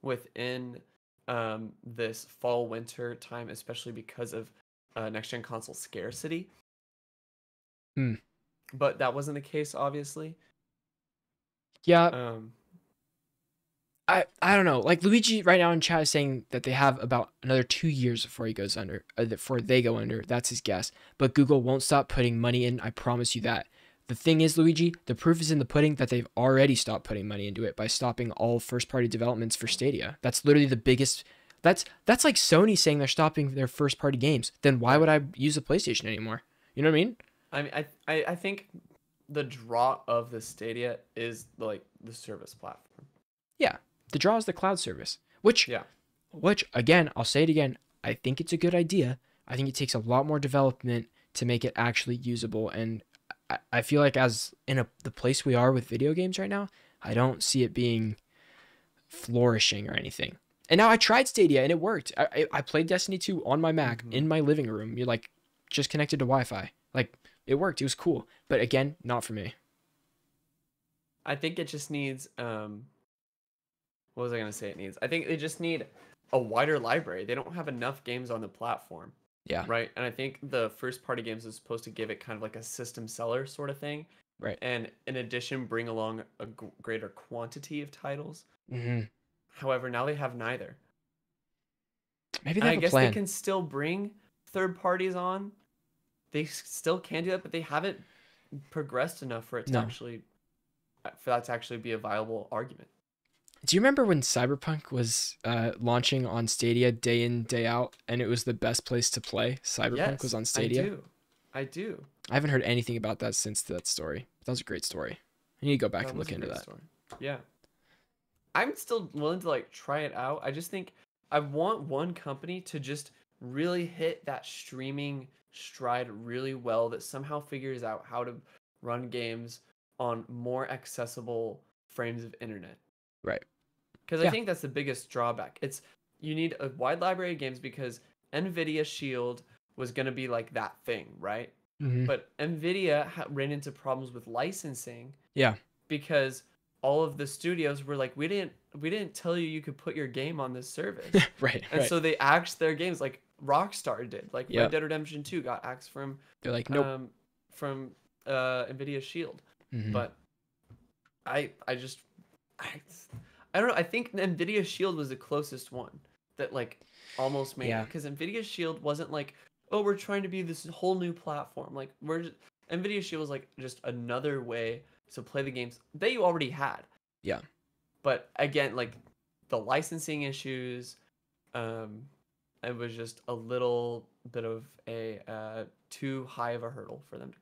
within this fall winter time, especially because of next gen console scarcity. Hmm. But that wasn't the case, obviously. Yeah. I don't know. Like Luigi right now in chat is saying that they have about another 2 years before he goes under, before they go under. That's his guess. But Google won't stop putting money in. I promise you that. The thing is, Luigi, the proof is in the pudding that they've already stopped putting money into it by stopping all first-party developments for Stadia. That's literally the biggest. That's like Sony saying they're stopping their first-party games. Then why would I use a PlayStation anymore? You know what I mean? I mean, I think the draw of the Stadia is like the service platform. Yeah. The draw is the cloud service, which Yeah. Again, I'll say it again. I think it's a good idea. I think it takes a lot more development to make it actually usable. And I feel like as in the place we are with video games right now, I don't see it being flourishing or anything. And now I tried Stadia and it worked. I played Destiny 2 on my Mac in my living room. You're like just connected to Wi-Fi. Like it worked. It was cool. But again, not for me. I think it just needs what was I gonna say it needs? I think they just need a wider library. They don't have enough games on the platform. Yeah. Right. And I think the first party games is supposed to give it kind of like a system seller sort of thing. Right. And in addition, bring along a greater quantity of titles. Mm-hmm. However, now they have neither. Maybe And they I have a guess plan. they can still bring third parties on. They still can do that, but they haven't progressed enough for it to No. actually, for that to actually be a viable argument. Do you remember when Cyberpunk was launching on Stadia day in, day out, and it was the best place to play? Cyberpunk was on Stadia. I do. I haven't heard anything about that since that story. That was a great story. I need to go back and was look a into great that. story. Yeah. I'm still willing to like try it out. I just think I want one company to just really hit that streaming stride really well, that somehow figures out how to run games on more accessible frames of internet. Right. Because Yeah. I think that's the biggest drawback. It's you need a wide library of games because Nvidia Shield was going to be like that thing, right? Mm-hmm. But Nvidia ran into problems with licensing. Yeah. Because all of the studios were like, we didn't tell you could put your game on this service. Right. And right. so they axed their games like Rockstar did. Like Yep. Red Dead Redemption 2 got axed from They're like, nope. from Nvidia Shield. Mhm. But I don't know. I think Nvidia Shield was the closest one that like almost made Yeah. it, because Nvidia Shield wasn't like, oh, we're trying to be this whole new platform. Like Nvidia Shield was like just another way to play the games that you already had. Yeah. But again, like the licensing issues, it was just a little bit of a too high of a hurdle for them to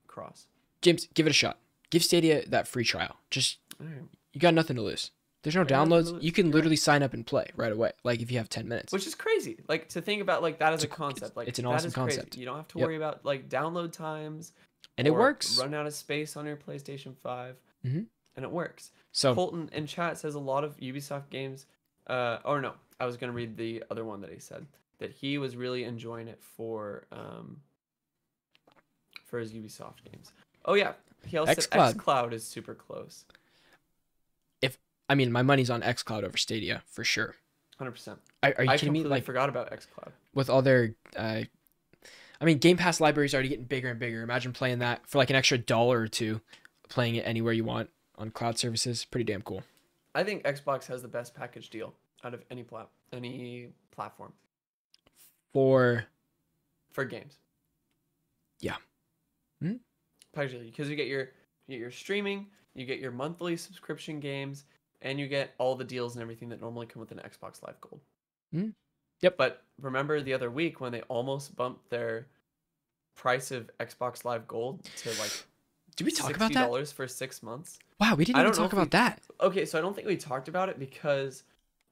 cross. James, give it a shot. Give Stadia that free trial. Just All right. you got nothing to lose. There's no Right now, downloads. literally- You can you're right. literally sign up and play right away. Like if you have 10 minutes. Which is crazy. Like to think about like that as a It's a- concept. Like it's an that awesome is crazy. concept. You don't have to Yep. worry about like download times And it or works. run out of space on your PlayStation 5. Mhm. And it works. So Colton in chat says a lot of Ubisoft games. Or no, I was gonna read the other one that he said that he was really enjoying it for his Ubisoft games. Oh yeah, he also said xCloud. xCloud is super close. I mean, my money's on xCloud over Stadia for sure. 100%. Are you I kidding me? completely Like forgot about xCloud. with all their, I mean, Game Pass library is already getting bigger and bigger. Imagine playing that for like an extra $1 or $2, playing it anywhere you want on cloud services. Pretty damn cool. I think Xbox has the best package deal out of any platform For for games. Yeah. Hmm? Package deal because you get your streaming, you get your monthly subscription games, and you get all the deals and everything that normally come with an Xbox Live Gold. Yep. But remember the other week when they almost bumped their price of Xbox Live Gold to like did we talk about that? $60 for 6 months? Wow, we didn't I even don't know talk if we- about that. Okay, so I don't think we talked about it because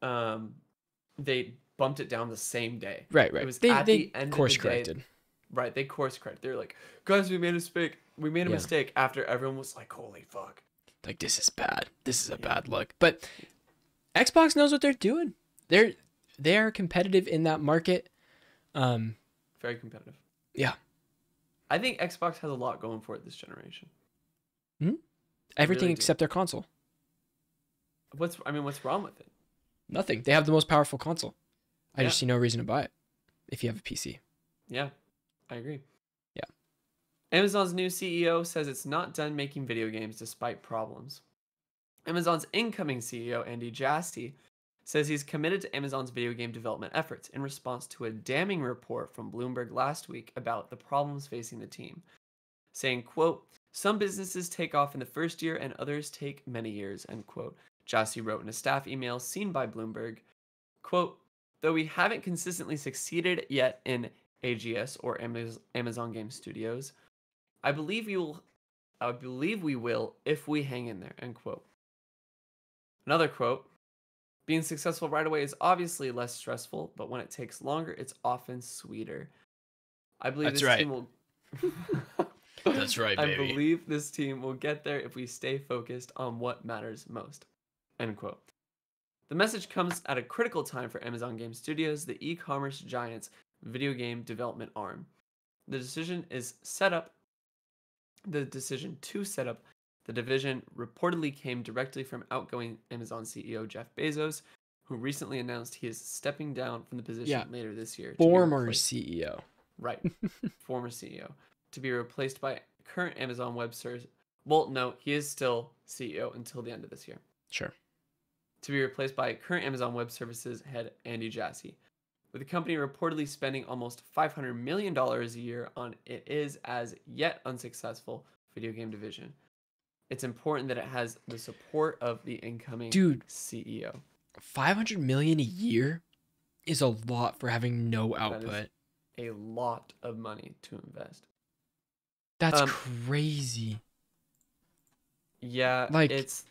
they bumped it down the same day. Right. It was They at they the end of course the day. corrected. Right, they course correct. They're like, guys, we made a mistake. We made a Yeah. mistake after everyone was like, holy fuck. Like this is bad. This is a Yeah. bad look. But Xbox knows what they're doing. They are competitive in that market. Very competitive. Yeah. I think Xbox has a lot going for it this generation. Everything really do. except their console. What's wrong with it? Nothing. They have the most powerful console. I Yeah. just see no reason to buy it if you have a PC. Yeah, I agree. Yeah. Amazon's new CEO says it's not done making video games despite problems. Amazon's incoming CEO, Andy Jassy, says he's committed to Amazon's video game development efforts in response to a damning report from Bloomberg last week about the problems facing the team, saying, quote, some businesses take off in the first year and others take many years, end quote. Jassy wrote in a staff email seen by Bloomberg, quote, though we haven't consistently succeeded yet in AGS or Amazon Game Studios, I believe we will if we hang in there, end quote. Another quote, being successful right away is obviously less stressful, but when it takes longer, it's often sweeter. I believe That's this right. team will That's right, I baby. believe this team will get there if we stay focused on what matters most. End quote. The message comes at a critical time for Amazon Game Studios, the e-commerce giant's video game development arm. The decision to set up the division reportedly came directly from outgoing Amazon CEO Jeff Bezos, who recently announced he is stepping down from the position later this year. Former CEO. Right. Former CEO. To be replaced by current Amazon Web Services. Well, no, he is still CEO until the end of this year. Sure. To be replaced by current Amazon Web Services head Andy Jassy. With the company reportedly spending almost $500 million a year on it is as yet unsuccessful video game division. It's important that it has the support of the incoming CEO. $500 million a year is a lot for having no output. A lot of money to invest. That's crazy. Yeah, Like, it's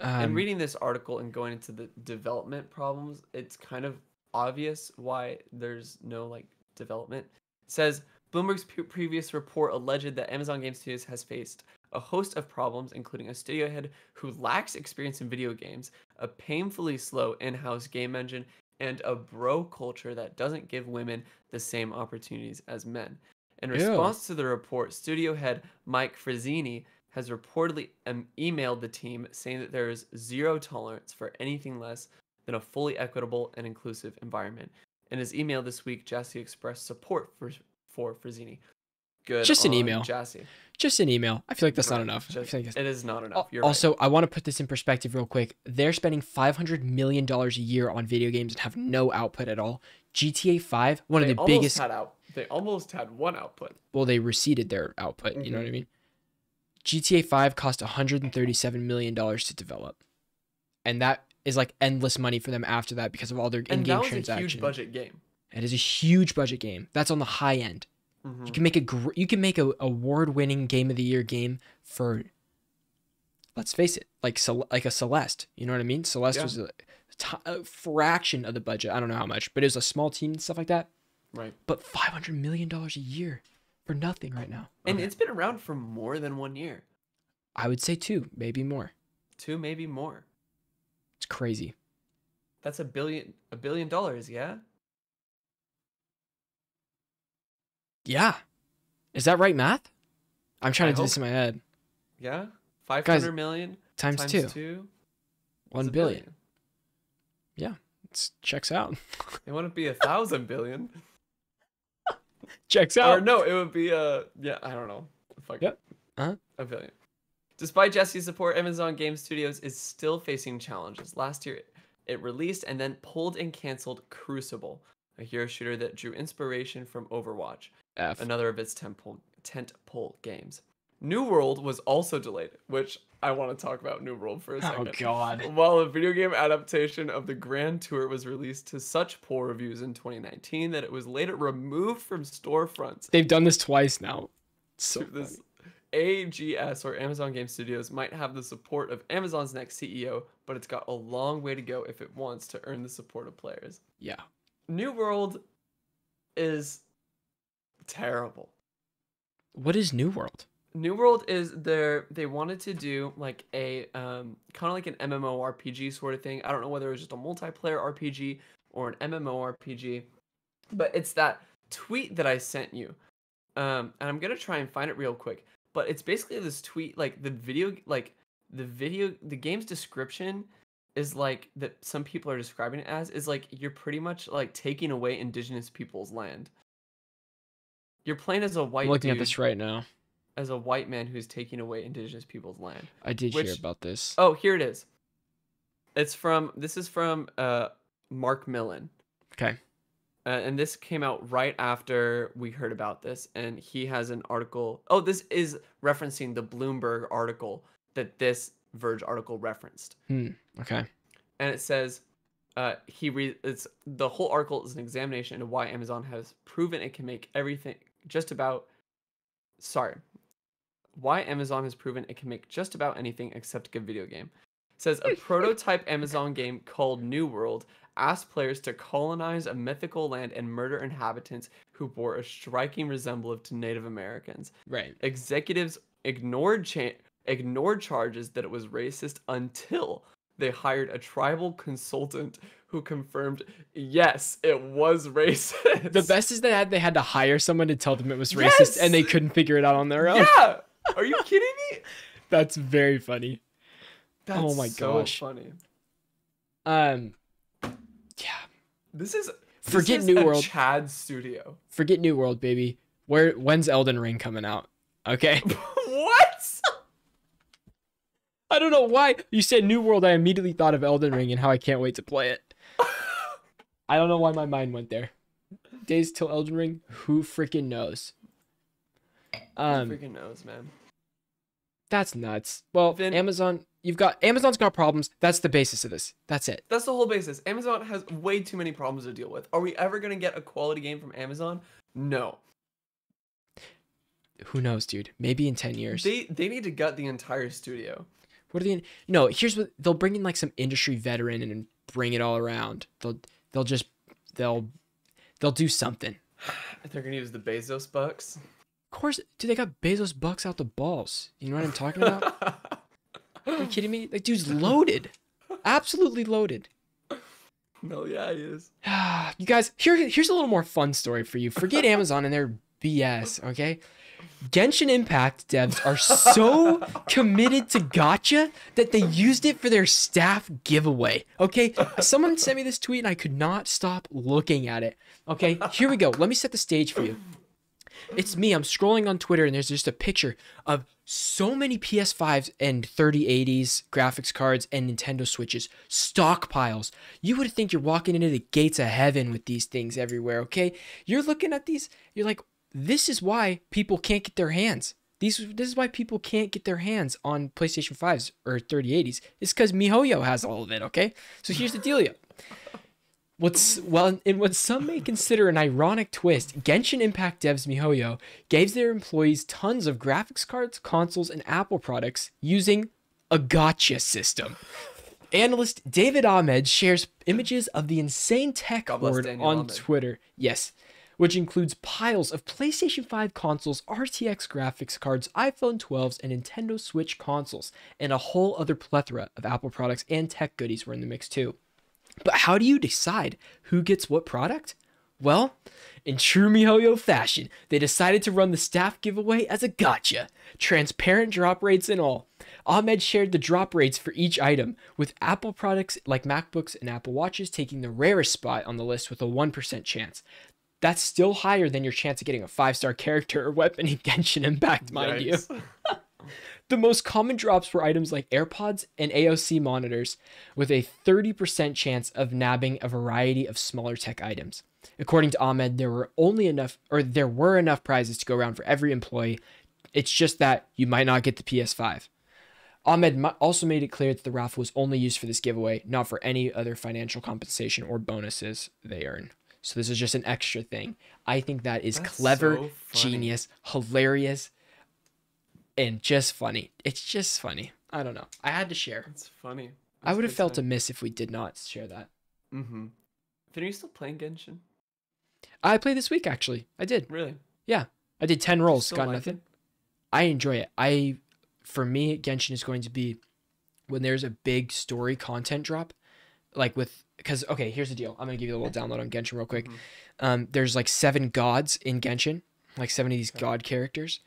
in reading this article and going into the development problems, it's kind of obvious why there's no like development. It says Bloomberg's previous report alleged that Amazon Game Studios has faced a host of problems, including a studio head who lacks experience in video games, a painfully slow in-house game engine, and a bro culture that doesn't give women the same opportunities as men. In response to the report, studio head Mike Frazzini has reportedly emailed the team saying that there is zero tolerance for anything less than a fully equitable and inclusive environment. In his email this week, Jassy expressed support for Frazzini. Good. Just an on email. Jassy. Just an email. I feel like that's not Right, enough. I just- feel like it is not enough. You're also, I want to put this in perspective real quick. They're spending $500 million a year on video games and have no output at all. GTA 5, one of the biggest. They almost had one output. Well, they receded their output. You know what I mean? GTA 5 cost $137 million to develop. And that is like endless money for them after that because of all their And in-game that was transactions. a huge budget game. It is a huge budget game. That's on the high end. You can make a award-winning game of the year game for let's face it, like like a Celeste. You know what I mean? Celeste Yeah. was a fraction of the budget. I don't know how much, but it was a small team and stuff like that. Right. But $500 million a year for nothing right now. And Okay. it's been around for more than 1 year. I would say 2, maybe more. 2, maybe more. It's crazy. That's $1 billion, yeah? Yeah. Is that right math? I'm trying I to do this hope- in my head. Yeah? 500 million Times 2. 1 is $1 billion. It checks out. It wouldn't be 1,000 billion. Checks Or out. no, it would be yeah, I don't know. Fuck. Yep. Uh-huh. $1 billion. Despite Jesse's support, Amazon Game Studios is still facing challenges. Last year, it released and then pulled and canceled Crucible, a hero shooter that drew inspiration from Overwatch, F. another of its tentpole games. New World was also delayed, which I want to talk about New World for a Oh second. God. While a video game adaptation of the Grand Tour was released to such poor reviews in 2019 that it was later removed from storefronts. They've done this twice now. So This AGS, or Amazon Game Studios, might have the support of Amazon's next CEO, but it's got a long way to go if it wants to earn the support of players. yeah. New World is terrible. What is New World? New World is they wanted to do like a kind of like an MMORPG sort of thing. I don't know whether it was just a multiplayer RPG or an MMORPG, but it's that tweet that I sent you. And I'm gonna try and find it real quick. But it's basically this tweet, like the game's description is like that some people are describing it as is like you're pretty much like taking away indigenous people's land. You're playing as a white I'm looking at dude, this right now. as a white man who's taking away indigenous people's land. I did hear Which- about this. Oh, here it is. This is from Mark Millen. Okay. And this came out right after we heard about this, and he has an article. Oh, this is referencing the Bloomberg article that this Verge article referenced. Okay. And it says, it's the whole article is an examination into why Amazon has proven it can make everything why Amazon has proven it can make just about anything except a good video game. It says a prototype Amazon game called New World asked players to colonize a mythical land and murder inhabitants who bore a striking resemblance to Native Americans. Right. Executives ignored charges that it was racist until they hired a tribal consultant who confirmed, yes, it was racist. The best is that they had to hire someone to tell them it was racist, Yes! and they couldn't figure it out on their own. Yeah! Are you kidding me? That's very funny. That's Oh my so gosh. funny. Yeah. This is Forget this is New a World. Chad studio. Forget New World, baby. When's Elden Ring coming out? Okay. What? I don't know why you said New World. I immediately thought of Elden Ring and how I can't wait to play it. I don't know why my mind went there. Days till Elden Ring. Who freaking knows? Who freaking knows, man. That's nuts. Well, Vin- Amazon's got problems. That's the basis of this. That's it. That's the whole basis. Amazon has way too many problems to deal with. Are we ever gonna get a quality game from Amazon? No. Who knows, dude? Maybe in 10 years. They need to gut the entire studio. What are they? No, here's what they'll bring in, like some industry veteran and bring it all around. They'll do something. They're gonna use the Bezos bucks. Of course, dude, they got Bezos bucks out the balls. You know what I'm talking about? Are you kidding me? That dude's loaded. Absolutely loaded. No, yeah, he is. You guys, here's a little more fun story for you. Forget Amazon and their BS, okay? Genshin Impact devs are so committed to gacha that they used it for their staff giveaway, okay? Someone sent me this tweet and I could not stop looking at it, okay? Here we go. Let me set the stage for you. It's me. I'm scrolling on Twitter and there's just a picture of so many PS5s and 3080s graphics cards and Nintendo Switches, stockpiles. You would think you're walking into the gates of heaven with these things everywhere, okay? You're looking at these, you're like, this is why people can't get their hands. This is why people can't get their hands on PlayStation 5s or 3080s. It's because MiHoYo has all of it, okay? So here's the dealio. What some may consider an ironic twist, Genshin Impact devs MiHoYo gave their employees tons of graphics cards, consoles, and Apple products using a gotcha system. Analyst David Ahmed shares images of the insane tech God bless hoard Daniel on Ahmed. Twitter. Yes. Which includes piles of PlayStation 5 consoles, RTX graphics cards, iPhone 12s, and Nintendo Switch consoles, and a whole other plethora of Apple products and tech goodies were in the mix too. But how do you decide who gets what product? Well, in true MiHoYo fashion, they decided to run the staff giveaway as a gotcha, transparent drop rates and all. Ahmed shared the drop rates for each item, with Apple products like MacBooks and Apple Watches taking the rarest spot on the list with a 1% chance. That's still higher than your chance of getting a 5-star character or weapon in Genshin Impact, mind you. Yikes. The most common drops were items like AirPods and AOC monitors, with a 30% chance of nabbing a variety of smaller tech items. According to Ahmed, there were enough prizes to go around for every employee. It's just that you might not get the PS5. Ahmed also made it clear that the raffle was only used for this giveaway, not for any other financial compensation or bonuses they earn. So this is just an extra thing. I think that is That's clever, so funny. genius, hilarious, and just funny. It's just funny. I don't know. I had to share. That's funny. I That's would have good felt time. amiss if we did not share that. Mm-hmm. Finn, are you still playing Genshin? I played this week, actually. I did. Really? Yeah. I did 10 rolls. Still Got like nothing. it? I enjoy it. For me, Genshin is going to be when there's a big story content drop, because okay, here's the deal. I'm gonna give you a little download on Genshin real quick. There's like 7 gods in Genshin, like 7 of these god characters.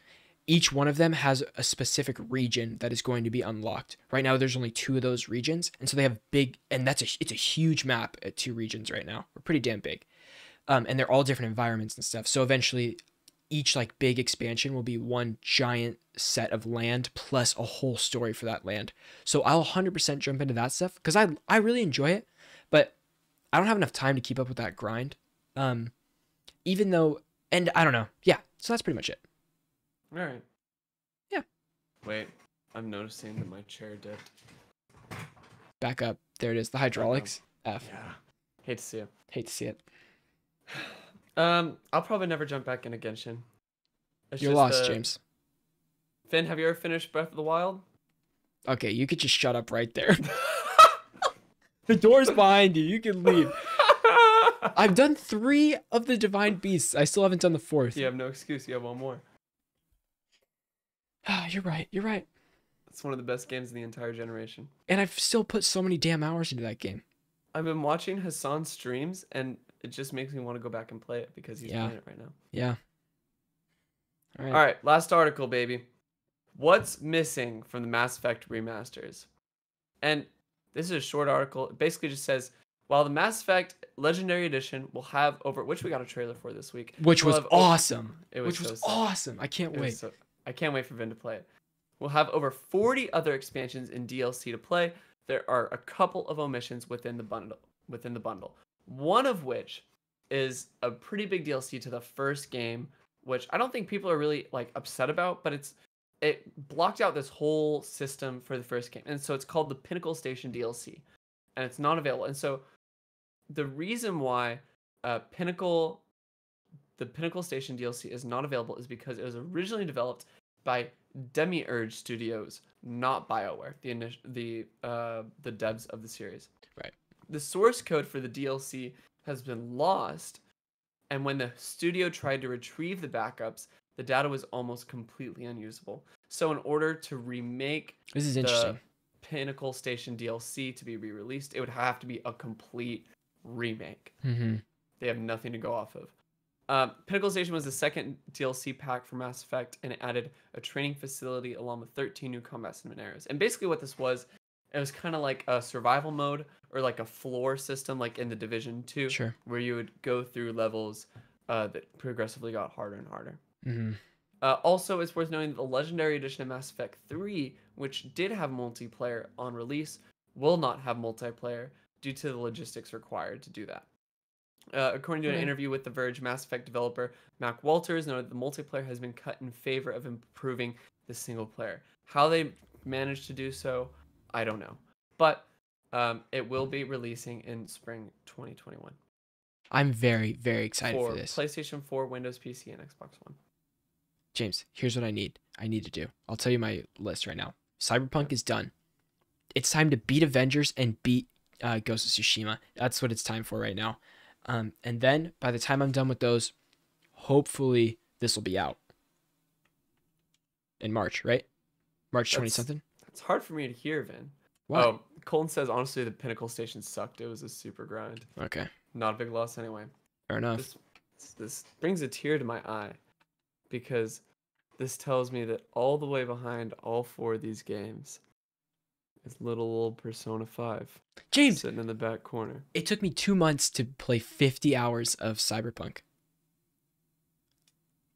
Each one of them has a specific region that is going to be unlocked. Right now, there's only 2 of those regions, and so they have and it's a huge map at 2 regions right now. We're pretty damn big, and they're all different environments and stuff. So eventually, each like big expansion will be one giant set of land plus a whole story for that land. So I'll 100% jump into that stuff because I really enjoy it, but I don't have enough time to keep up with that grind. Even though, and I don't know. Yeah. So that's pretty much it. All right. Yeah. Wait, I'm noticing that my chair dipped. Back up. There it is. The hydraulics. F. Yeah. Hate to see it. Hate to see it. I'll probably never jump back into Genshin. It's You're just lost, the- James. Finn, have you ever finished Breath of the Wild? Okay, you could just shut up right there. The door's behind you. You can leave. I've done 3 of the Divine Beasts. I still haven't done the 4th. You have no excuse. You have one more. You're right. You're right. It's one of the best games in the entire generation. And I've still put so many damn hours into that game. I've been watching Hassan's streams, and it just makes me want to go back and play it because he's Yeah. playing it right now. Yeah. All right. All right, last article, baby. What's missing from the Mass Effect remasters? And this is a short article. It basically just says, while the Mass Effect Legendary Edition will have over, which we got a trailer for this week, Which will was have awesome. It was Which so was sick. awesome. I can't It was wait. so- I can't wait for Vin to play it. We'll have over 40 other expansions in DLC to play. There are a couple of omissions within the bundle. One of which is a pretty big DLC to the first game, which I don't think people are really like upset about, but it blocked out this whole system for the first game. And so it's called the Pinnacle Station DLC. And it's not available. And so the reason why the Pinnacle Station DLC is not available is because it was originally developed by Demiurge Studios, not BioWare, the devs of the series. Right. The source code for the DLC has been lost, and when the studio tried to retrieve the backups, the data was almost completely unusable. So in order to remake This is the interesting. Pinnacle Station DLC to be re-released, it would have to be a complete remake. Mm-hmm. They have nothing to go off of. Pinnacle Station was the second DLC pack for Mass Effect, and it added a training facility along with 13 new combat scenarios. And basically what this was, it was kind of like a survival mode or like a floor system like in the Division 2, Sure. where you would go through levels that progressively got harder and harder. Mm-hmm. Also, it's worth noting that the Legendary Edition of Mass Effect 3, which did have multiplayer on release, will not have multiplayer due to the logistics required to do that. According to an Okay. interview with The Verge, Mass Effect developer Mac Walters noted the multiplayer has been cut in favor of improving the single player. How they managed to do so, I don't know. But it will be releasing in spring 2021 I'm very, very excited for for this. PlayStation 4, Windows PC, and Xbox One. James, here's what I need to do. I'll tell you my list right now. Cyberpunk is done. it's time to beat Avengers and beat Ghost of Tsushima. That's what it's time for right now. And then by the time I'm done with those, hopefully this will be out in March, right? March 20 something. It's hard for me to hear, Vin. Why? Oh, Colton says, honestly, the Pinnacle station sucked. It was a super grind. Okay, Not a big loss anyway. fair enough. This brings a tear to my eye because this tells me that all the way behind all 4 of these games is little old Persona 5 James, sitting in the back corner. it took me 2 months to play 50 hours of Cyberpunk.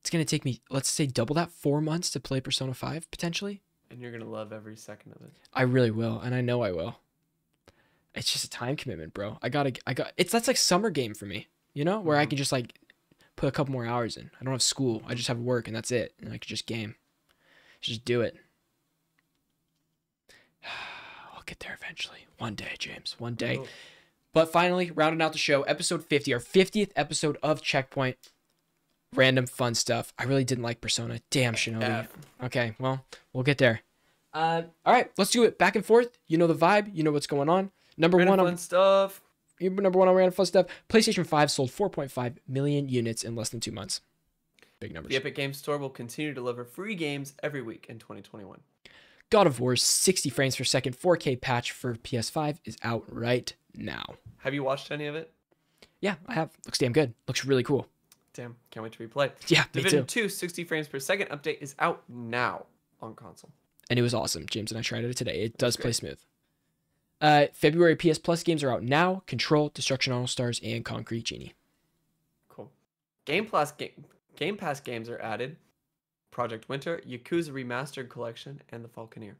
It's going to take me, let's say, double that, 4 months to play Persona 5, potentially. And you're going to love every second of it. I really will, and I know I will. It's just a time commitment, bro. That's like summer game for me, you know, where I can just like put a couple more hours in. I don't have school. I just have work, and that's it. And I can just game. Just do it. I'll get there eventually. One day, James. One day. Oh. But finally, rounding out the show, episode 50, our 50th episode of Checkpoint. Random fun stuff. I really didn't like Persona. Damn, Shinobi. F. Okay, well, we'll get there. All right, let's do it. Back and forth. You know the vibe. You know what's going on. Number Random one fun stuff. Number one on random fun stuff. PlayStation 5 sold 4.5 million units in less than 2 months. Big numbers. The Epic Games Store will continue to deliver free games every week in 2021. God of War's 60 frames per second 4K patch for PS5 is out right now. Have you watched any of it? Yeah, I have. Looks damn good. Looks really cool. Damn, can't wait to replay. Yeah, me Division too. 2 60 frames per second update is out now on console. And it was awesome. James and I tried it today. It does play great. smooth. February PS Plus games are out now. Control, Destruction All Stars, and Concrete Genie. Cool. Game Pass games are added. Project Winter, Yakuza Remastered Collection, and The Falconeer.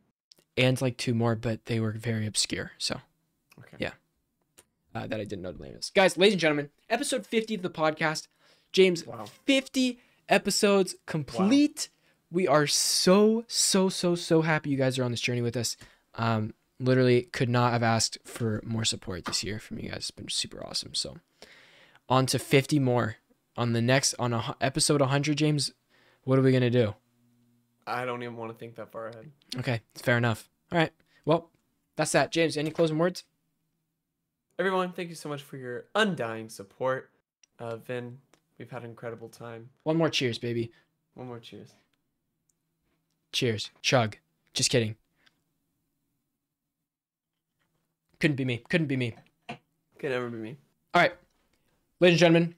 And like 2 more, but they were very obscure. So Okay. Yeah. That I didn't know the name is. Guys, ladies and gentlemen, episode 50 of the podcast. James, Wow. 50 episodes complete. We are so happy you guys are on this journey with us. Literally could not have asked for more support this year from you guys. It's been super awesome. So on to 50 more. On episode 100, James, what are we going to do? I don't even want to think that far ahead. Okay, fair enough. All right. Well, that's that. James, any closing words? Everyone, thank you so much for your undying support. Vin, we've had an incredible time. One more cheers, baby. One more cheers. Cheers. Chug. Just kidding. Couldn't be me. Couldn't be me. Could never be me. All right. Ladies and gentlemen,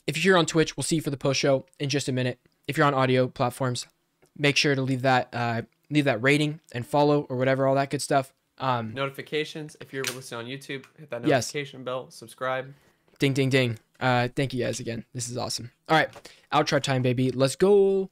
if you're here on Twitch, we'll see you for the post show in just a minute. If you're on audio platforms, make sure to leave that rating and follow or whatever, all that good stuff. Notifications. If you're listening on YouTube, hit that Yes. notification bell. Subscribe. Ding, ding, ding. Thank you guys again. This is awesome. All right. Outro time, baby. Let's go.